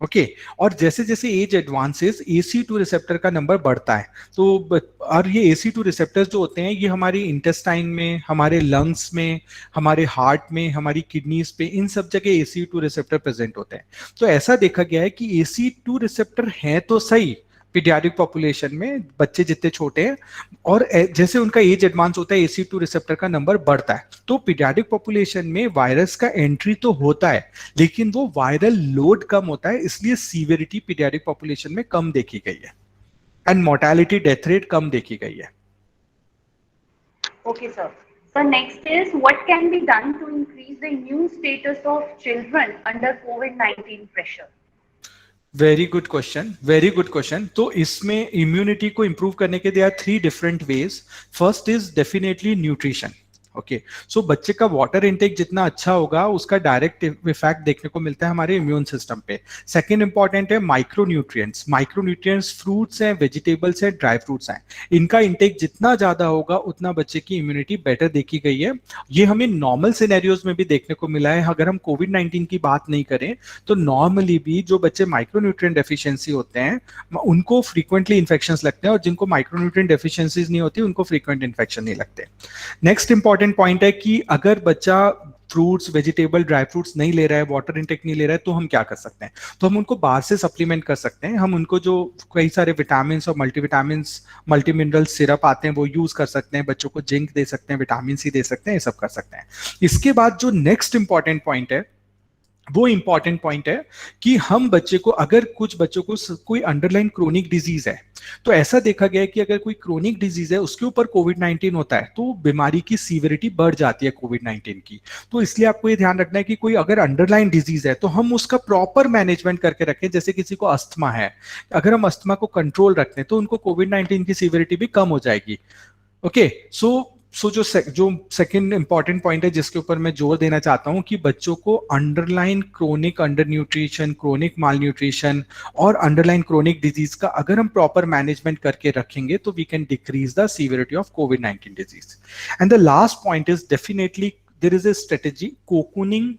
ओके और जैसे जैसे एज एडवांसेस AC2 रिसेप्टर का नंबर बढ़ता है. तो और ये AC2 रिसेप्टर्स जो होते हैं ये हमारी इंटेस्टाइन में, हमारे लंग्स में, हमारे हार्ट में, हमारी किडनीज पे, इन सब जगह AC2 रिसेप्टर प्रेजेंट होते हैं. तो ऐसा देखा गया है कि AC2 रिसेप्टर हैं तो सही पीडियाट्रिक पॉपुलेशन में, बच्चे जितने छोटे हैं, और जैसे उनका एज एडवांस होता है AC2 रिसेप्टर का नंबर बढ़ता है. तो पीडियाट्रिक पॉपुलेशन में वायरस का एंट्री तो होता है लेकिन वो वायरल लोड कम होता है, इसलिए सीवियरिटी पीडियाट्रिक पॉपुलेशन में कम देखी गई है एंड मोर्टेलिटी डेथ रेट कम देखी गई है. Okay, sir. So next is, what can be done to increase the immune status of children under COVID-19 pressure? Very good question, very good question. तो इसमें immunity को इंप्रूव करने के there are 3 different ways. First is definitely nutrition. Okay so बच्चे का water intake जितना अच्छा होगा उसका डायरेक्ट इफेक्ट देखने को मिलता है हमारे इम्यून सिस्टम पे. सेकंड इंपॉर्टेंट है माइक्रोन्यूट्रिएंट्स. माइक्रोन्यूट्रिएंट्स फ्रूट्स हैं, वेजिटेबल्स हैं, ड्राई फ्रूट्स हैं, इनका इनटेक जितना ज्यादा होगा उतना बच्चे की इम्यूनिटी बेटर देखी गई है. ये हमें नॉर्मल सिनेरियोज में भी देखने को मिला है. अगर हम कोविड-19 की बात नहीं करें तो नॉर्मली भी जो बच्चे माइक्रोन्यूट्रिएंट डेफिशिएंसी होते हैं उनको फ्रीक्वेंटली इन्फेक्शंस लगते हैं, और जिनको माइक्रोन्यूट्रिएंट डेफिशिएंसीज नहीं होती उनको फ्रीक्वेंट इन्फेक्शन नहीं लगते. नेक्स्ट इंपॉर्टेंट पॉइंट है कि अगर बच्चा फ्रूट्स, वेजिटेबल, ड्राई फ्रूट्स नहीं ले रहा है, वाटर इंटेक नहीं ले रहा है, तो हम क्या कर सकते हैं? तो हम उनको बाहर से सप्लीमेंट कर सकते हैं. हम उनको जो कई सारे विटामिन और मल्टीविटामिन, मल्टी मिनरल सिरप आते हैं वो यूज कर सकते हैं. बच्चों को जिंक दे सकते हैं, विटामिन सी दे सकते हैं, ये सब कर सकते हैं. इसके बाद जो नेक्स्ट इंपॉर्टेंट पॉइंट है वो इंपॉर्टेंट पॉइंट है कि हम बच्चे को, अगर कुछ बच्चों को कोई अंडरलाइन क्रोनिक डिजीज है, तो ऐसा देखा गया है कि अगर कोई क्रोनिक डिजीज है उसके ऊपर कोविड-19 होता है तो बीमारी की सीवियरिटी बढ़ जाती है कोविड-19 की. तो इसलिए आपको ये ध्यान रखना है कि कोई अगर अंडरलाइन डिजीज है तो हम उसका प्रॉपर मैनेजमेंट करके रखें. जैसे किसी को अस्थमा है, अगर हम अस्थमा को कंट्रोल रखते हैं तो उनको कोविड-19 की सीवियरिटी भी कम हो जाएगी. ओके सो जो सेकंड इंपॉर्टेंट पॉइंट है जिसके ऊपर मैं जोर देना चाहता हूं कि बच्चों को underline chronic under nutrition, chronic malnutrition और अंडरलाइन क्रोनिक डिजीज का अगर हम प्रॉपर मैनेजमेंट करके रखेंगे तो we can decrease the severity of कोविड-19 disease. And the last point is definitely there is a strategy, cocooning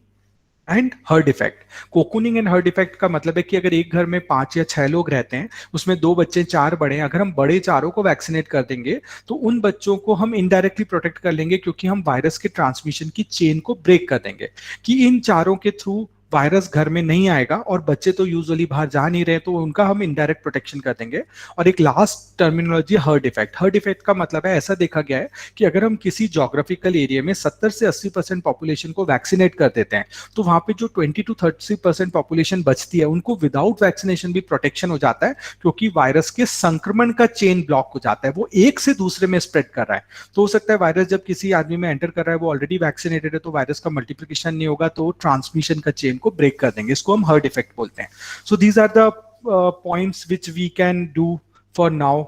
and herd effect. Cocooning and herd effect का मतलब है कि अगर एक घर में 5 या 6 लोग रहते हैं, उसमें 2 बच्चे 4 बड़े हैं, अगर हम बड़े चारों को वैक्सीनेट कर देंगे तो उन बच्चों को हम इनडायरेक्टली प्रोटेक्ट कर लेंगे, क्योंकि हम वायरस के ट्रांसमिशन की चेन को ब्रेक कर देंगे कि इन चारों के थ्रू वायरस घर में नहीं आएगा, और बच्चे तो यूजुअली बाहर जा नहीं रहे, तो उनका हम इनडायरेक्ट प्रोटेक्शन कर देंगे। और एक last terminology heard effect. Heard effect का मतलब है, ऐसा देखा गया है कि अगर हम किसी जोग्राफिकल एरिया में 70 से 80% पॉपुलेशन को वैक्सीनेट कर देते हैं, तो वहां पे जो 20 to 30% पॉपुलेशन बचती है, उनको विदाउट वैक्सीनेशन भी प्रोटेक्शन हो जाता है, क्योंकि वायरस के संक्रमण का चेन ब्लॉक हो जाता है, वो एक से दूसरे में स्प्रेड कर रहा है। तो हो सकता है वायरस जब किसी आदमी में एंटर कर रहा है, वो ऑलरेडी वैक्सीनेटेड है, तो वायरस का मल्टीप्लिकेशन नहीं होगा, तो ट्रांसमिशन का चेन को ब्रेक कर देंगे। इसको हम हर्ड इफेक्ट बोलते हैं। So these are the points which we can do for now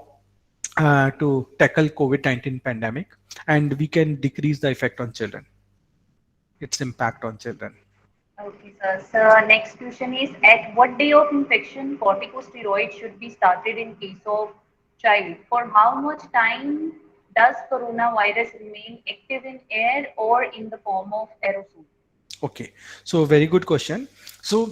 to tackle COVID-19 pandemic, and we can decrease the effect on children, its impact on children. Okay, sir. So next question is, at what day of infection corticosteroid should be started in case of child? For how much time does coronavirus remain active in air or in the form of aerosol? Okay, so very good question. So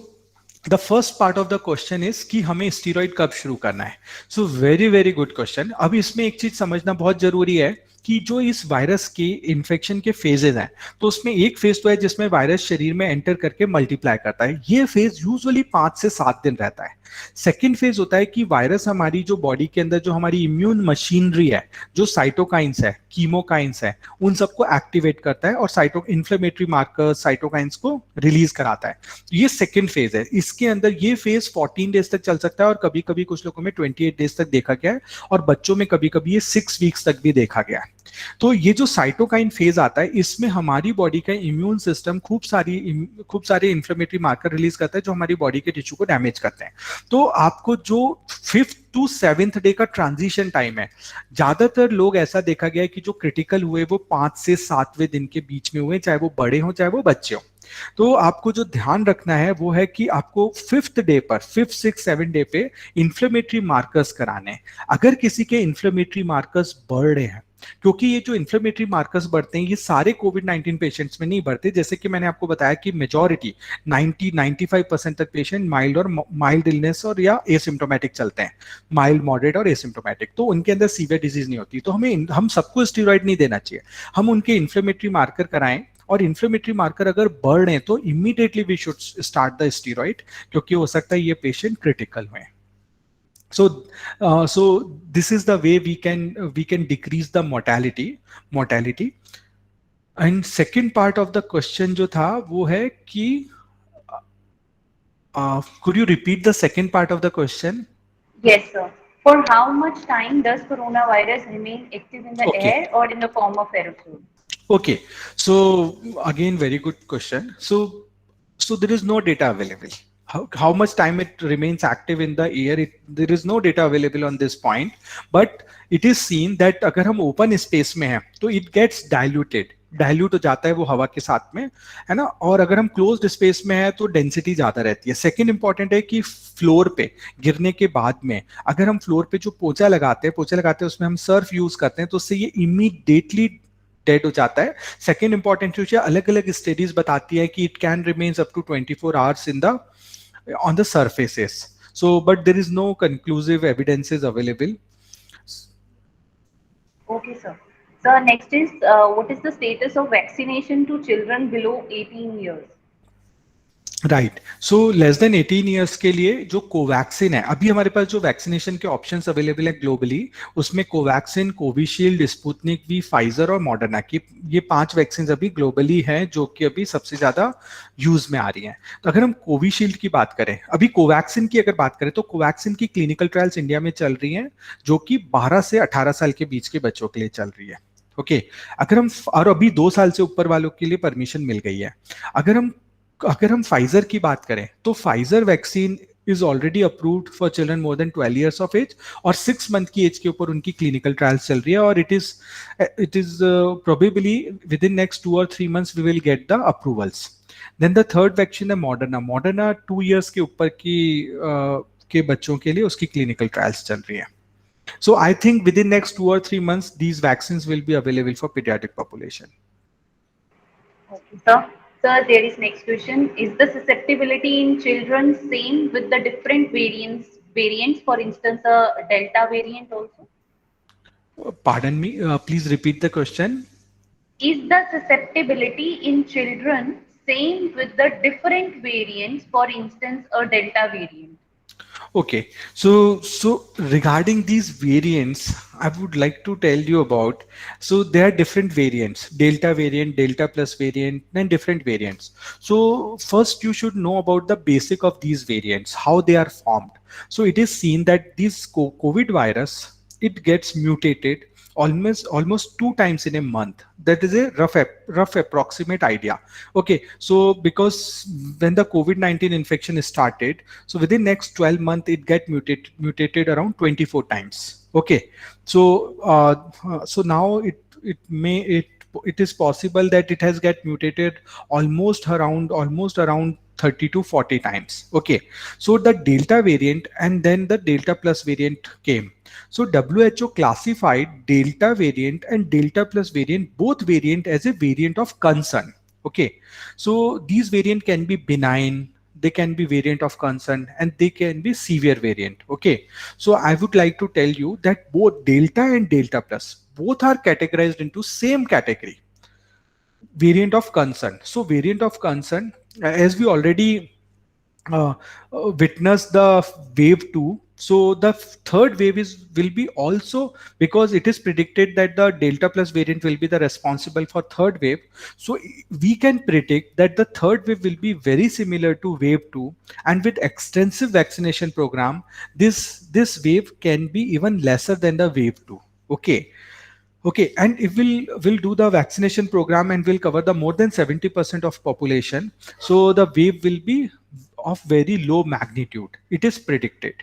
the first part of the question is कि हमें steroid कब शुरू करना है. So very very good question. अब इसमें एक चीज समझना बहुत जरूरी है कि जो इस वायरस के इन्फेक्शन के फेजेस हैं, तो उसमें एक फेज तो है जिसमें वायरस शरीर में एंटर करके मल्टीप्लाई करता है. ये फेज यूजुअली 5 से 7 दिन रहता है. सेकेंड फेज होता है कि वायरस हमारी जो बॉडी के अंदर जो हमारी इम्यून मशीनरी है, जो साइटोकाइंस है, कीमोकाइंस है, उन सबको एक्टिवेट करता है और इन्फ्लेमेटरी मार्कर्स, साइटोकाइंस को रिलीज कराता है. ये सेकेंड फेज है. इसके अंदर ये फेज 14 डेज तक चल सकता है, और कभी कभी कुछ लोगों में 28 डेज तक देखा गया है, और बच्चों में कभी कभी ये 6 वीक्स तक भी देखा गया है. तो ये जो साइटोकाइन फेज आता है, इसमें हमारी बॉडी का इम्यून सिस्टम खूब सारे इन्फ्लेमेटरी मार्कर रिलीज करता है, जो हमारी बॉडी के टिश्यू को डैमेज करते हैं. तो आपको जो 5th to 7th डे का ट्रांजिशन टाइम है, ज्यादातर लोग ऐसा देखा गया है कि जो क्रिटिकल हुए वो 5 से 7वें दिन के बीच में हुए, चाहे वो बड़े हों चाहे वो बच्चे हों. तो आपको जो ध्यान रखना है वो है कि आपको 5th डे पर, 5th 6th 7th डे पे इन्फ्लेमेटरी मार्कर्स कराने हैं. अगर किसी के इन्फ्लेमेटरी मार्कर्स बढ़ रहे हैं, क्योंकि ये जो इन्फ्लेमेटरी मार्कर्स बढ़ते हैं, ये सारे कोविड-19 पेशेंट्स में नहीं बढ़ते. जैसे कि मैंने आपको बताया कि मेजॉरिटी 90-95% तक पेशेंट माइल्ड इलनेस और या एसिम्प्टोमेटिक चलते हैं, माइल्ड, मॉडरेट और एसिम्प्टोमेटिक. तो उनके अंदर सीवियर डिजीज नहीं होती. तो हम सबको स्टीरॉइड नहीं देना चाहिए. हम उनके इन्फ्लेमेटरी मार्कर कराएं, और इन्फ्लेमेटरी मार्कर अगर बढ़ रहे हैं तो immediately we should start the steroid, क्योंकि हो सकता है ये पेशेंट क्रिटिकल हुए. So this is the way we can decrease the mortality. And second part of the question जो था वो है कि could you repeat the second part of the question? Yes, sir. For how much time does coronavirus remain active in the air or in the form of aerosol? Okay, so again very good question. So there is no data available. How much time it remains active in the air, there is no data available on this point, but it is seen that अगर हम open space में हैं तो it gets dilute हो जाता है वो हवा के साथ में, है ना. और अगर हम क्लोज्ड स्पेस में है तो डेंसिटी ज्यादा रहती है. सेकंड इंपॉर्टेंट है कि फ्लोर पे गिरने के बाद में अगर हम फ्लोर पे जो पोछा लगाते हैं उसमें हम सर्फ यूज करते हैं, तो उससे ये इमीडिएटली डेड हो जाता है. सेकेंड इंपॉर्टेंट चीज, अलग अलग स्टडीज बताती है कि it can remains up to 24 hours on the surfaces. So but there is no conclusive evidences available. Okay, sir. So next is, what is the status of vaccination to children below 18 years? Right. So less than 18 years के लिए जो Covaxin है, अभी हमारे पास जो vaccination के options available है globally, उसमें Covaxin, Covishield, Sputnik V, Pfizer और मॉडर्ना की, ये 5 वैक्सीन अभी ग्लोबली हैं जो कि अभी सबसे ज्यादा यूज में आ रही हैं. तो अगर हम कोविशील्ड की बात करें, अभी कोवैक्सिन की अगर बात करें, तो कोवैक्सिन की क्लिनिकल ट्रायल्स इंडिया में चल रही हैं, जो कि 12 से 18 साल के बीच के बच्चों के लिए चल रही है. ओके, और अभी 2 साल से ऊपर वालों के लिए परमिशन मिल गई है. अगर हम फाइजर की बात करें, तो Pfizer vaccine is already approved for children more than 12 years of age, और 6 मंथ की एज के ऊपर उनकी क्लिनिकल ट्रायल्स चल रही है, और it is probably within next 2 or 3 months we will get the approvals. Then the third vaccine है मॉडर्ना 2 ईयर्स के ऊपर के बच्चों के लिए उसकी क्लिनिकल ट्रायल्स चल रही है. So I think within next 2 or 3 months these vaccines will be available for pediatric population. Okay, sir. Sir, there is next question. Is the susceptibility in children same with the different variants, for instance, a Delta variant also? Pardon me, please repeat the question. Is the susceptibility in children same with the different variants, for instance, a Delta variant? Okay, so regarding these variants, I would like to tell you about. So there are different variants: Delta variant, Delta plus variant, and different variants. So first, you should know about the basic of these variants, how they are formed. So it is seen that this COVID virus, it gets mutated almost 2 times in a month. That is a rough approximate idea. Okay, so because when the COVID-19 infection started, so within next 12 months it get mutated around 24 times. Okay, so so now it is possible that it has get mutated almost around 30 to 40 times. Okay, so the Delta variant and then the Delta plus variant came. So WHO classified Delta variant and Delta plus variant, both variant, as a variant of concern. Okay, so these variant can be benign, they can be variant of concern, and they can be severe variant. Okay, so I would like to tell you that both Delta and Delta plus, both are categorized into same category, variant of concern. So variant of concern, as we already uh, witness the wave 2, so the third wave is will be also, because it is predicted that the Delta plus variant will be the responsible for third wave. So we can predict that the third wave will be very similar to wave 2, and with extensive vaccination program, this wave can be even lesser than the wave 2. Okay, okay, and if we'll do the vaccination program and will cover the more than 70% of population, so the wave will be of very low magnitude. It is predicted.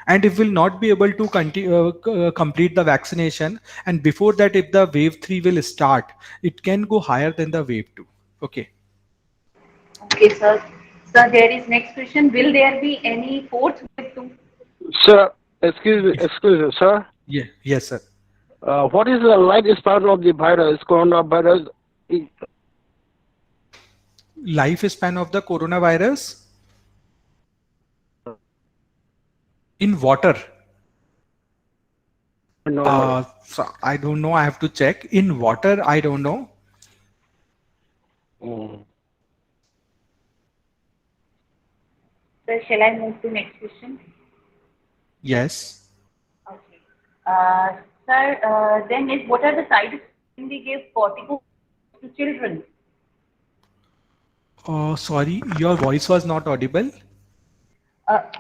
And if we'll not be able to complete the vaccination, and before that, if the wave 3 will start, it can go higher than the wave 2. Okay. Okay, sir. Sir, there is next question. Will there be any fourth wave too? Sir, excuse me, sir. Yeah. Yes, sir. What is the lifespan of the virus, coronavirus? Lifespan of the coronavirus in water. No. So I don't know. I have to check. In water, I don't know. Sir, shall I move to next question? Yes. Okay. Sir, then is what are the side effects when we give corticosteroids to children? Sorry, your voice was not audible.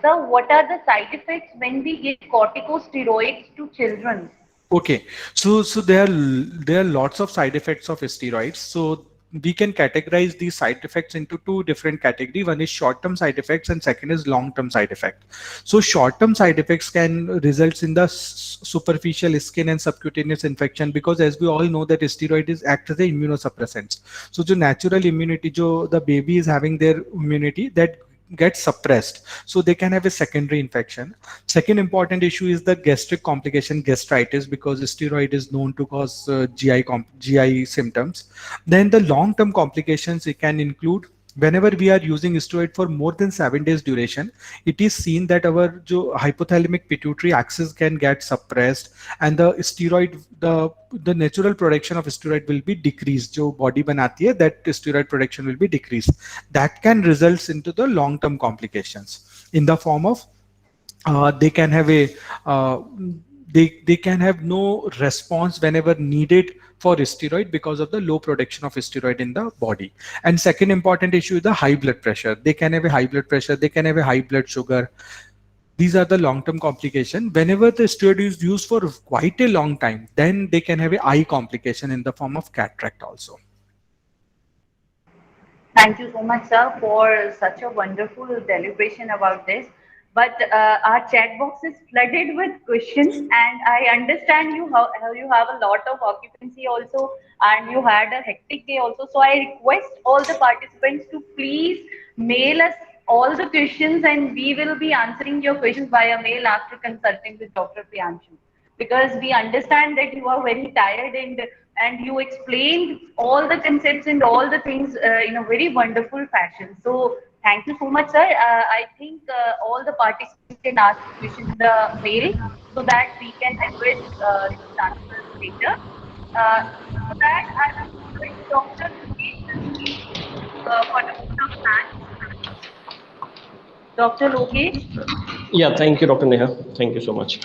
Sir, what are the side effects when we give corticosteroids to children? Okay, so there are lots of side effects of steroids. So we can categorize these side effects into two different categories. One is short-term side effects, and second is long-term side effect. So short-term side effects can result in the superficial skin and subcutaneous infection, because as we all know that steroid is act as a immunosuppressants. So the natural immunity, the baby is having their immunity, that get suppressed, so they can have a secondary infection. Second important issue is the gastric complication, gastritis, because steroid is known to cause GI symptoms. Then the long term complications, it can include, whenever we are using steroid for more than 7 days duration, it is seen that our hypothalamic pituitary axis can get suppressed, and the steroid, the natural production of steroid will be decreased. जो body बनाती है, that steroid production will be decreased. That can result into the long term complications in the form of they can have a they can have no response whenever needed for steroid, because of the low production of steroid in the body. And second important issue is the high blood pressure. They can have a high blood pressure, they can have a high blood sugar. These are the long-term complication. Whenever the steroid is used for quite a long time, then they can have a eye complication in the form of cataract also. Thank you so much, sir, for such a wonderful deliberation about this. But our chat box is flooded with questions, and I understand how you have a lot of occupancy also, and you had a hectic day also. So I request all the participants to please mail us all the questions, and we will be answering your questions via mail after consulting with Dr. Priyanshu. because we understand that you are very tired, and you explained all the concepts and all the things in a very wonderful fashion. So thank you so much, sir. I think all the participants can ask questions in the mail so that we can address these answers later. For that, I will request Dr. Lokesh to speak for the vote of thanks. Dr. Lokesh. Yeah, thank you, Dr. Neha. Thank you so much.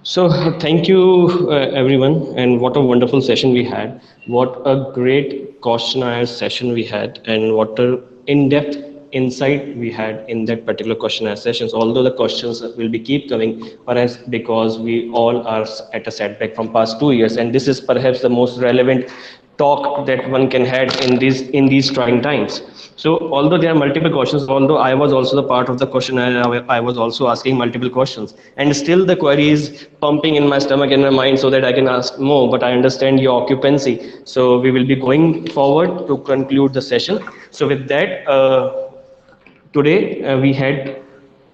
So, thank you, everyone, and what a wonderful session we had. What a great questionnaire session we had, and what a in-depth insight we had in that particular questionnaire sessions. Although the questions will be keep coming, perhaps because we all are at a setback from past 2 years, and this is perhaps the most relevant talk that one can have in these trying times. So although there are multiple questions, although I was also the part of the questionnaire, I was also asking multiple questions, and still the query is pumping in my stomach and my mind so that I can ask more. But I understand your occupancy, so we will be going forward to conclude the session. So with that, today we had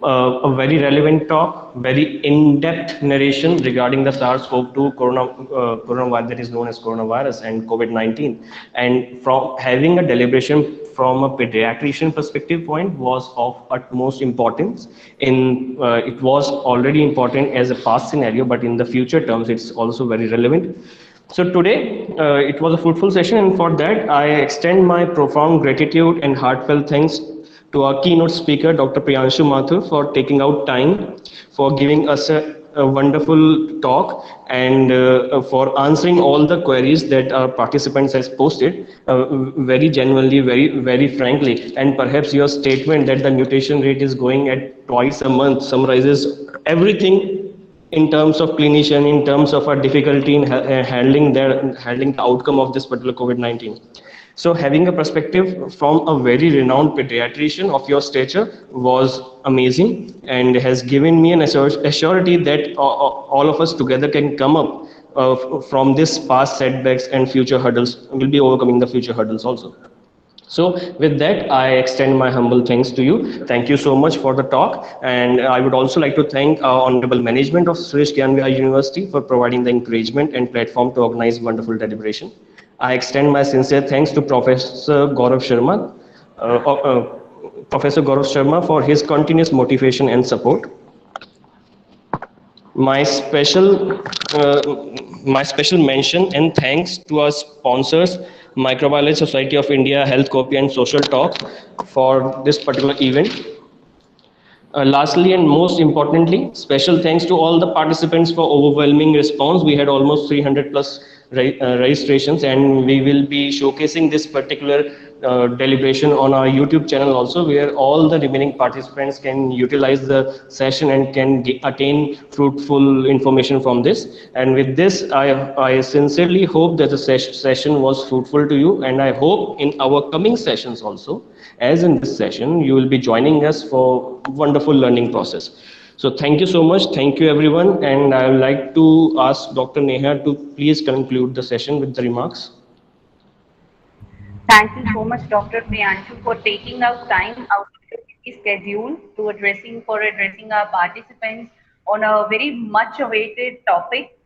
a very relevant talk, very in-depth narration regarding the SARS-CoV-2 coronavirus, that is known as coronavirus, and COVID-19. And from having a deliberation from a pediatrician perspective point was of utmost importance. It was already important as a past scenario, but in the future terms, it's also very relevant. So today, it was a fruitful session, and for that, I extend my profound gratitude and heartfelt thanks to our keynote speaker, Dr. Priyanshu Mathur, for taking out time, for giving us a wonderful talk, and for answering all the queries that our participants has posted very genuinely, very frankly. And perhaps your statement that the mutation rate is going at twice a month summarizes everything in terms of clinician, in terms of our difficulty in handling the outcome of this particular COVID-19. So having a perspective from a very renowned pediatrician of your stature was amazing, and has given me an assurity that all of us together can come up from this past setbacks and future hurdles. Will be overcoming the future hurdles also. So with that, I extend my humble thanks to you. Thank you so much for the talk. And I would also like to thank our honorable management of Suresh Gyan Vihar University for providing the encouragement and platform to organize wonderful deliberation. I extend my sincere thanks to Professor Gaurav Sharma for his continuous motivation and support. My special uh, my special mention and thanks to our sponsors, Microbiology Society of India, Health Copy and Social Talk, for this particular event. Lastly and most importantly, special thanks to all the participants for overwhelming response. We had almost 300 plus registrations, and we will be showcasing this particular deliberation on our YouTube channel also, where all the remaining participants can utilize the session and can attain fruitful information from this. And with this, I sincerely hope that the session was fruitful to you, and I hope in our coming sessions also, as in this session, you will be joining us for wonderful learning process. So thank you so much. Thank you, everyone. And I would like to ask Dr. Neha to please conclude the session with the remarks. Thank you so much, Dr. Priyanshu, for taking out time out of your busy schedule to addressing our participants on a very much awaited topic.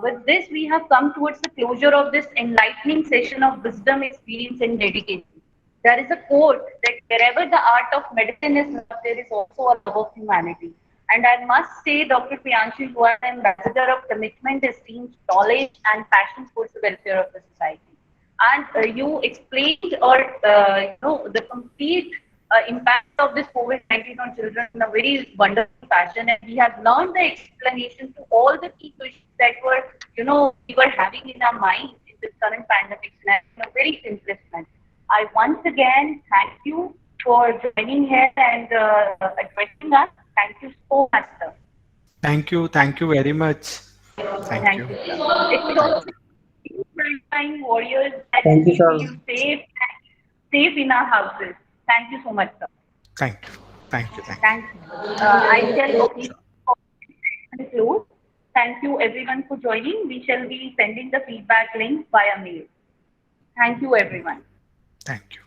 With this, we have come towards the closure of this enlightening session of wisdom, experience, and dedication. There is a quote that wherever the art of medicine is loved, there is also a love of humanity. And I must say, Dr. Priyanshu, you are an ambassador of commitment, esteem, knowledge, and passion for the welfare of the society. And you explained the complete impact of this COVID-19 on children in a very wonderful fashion, and we have learned the explanation to all the key questions that we were having in our mind in this current pandemic scenario in a very simplest manner. I once again thank you for joining here and addressing us. Thank you so much, sir. Thank you very much. Thank Thank you. you, sir. It is also frontline warriors that Thank you, we sir. feel safe in our houses. Thank you so much, sir. Thank you. Thank you. Thank you. Thank you. I shall close. Thank you everyone for joining. We shall be sending the feedback link via mail. Thank you everyone. Thank you.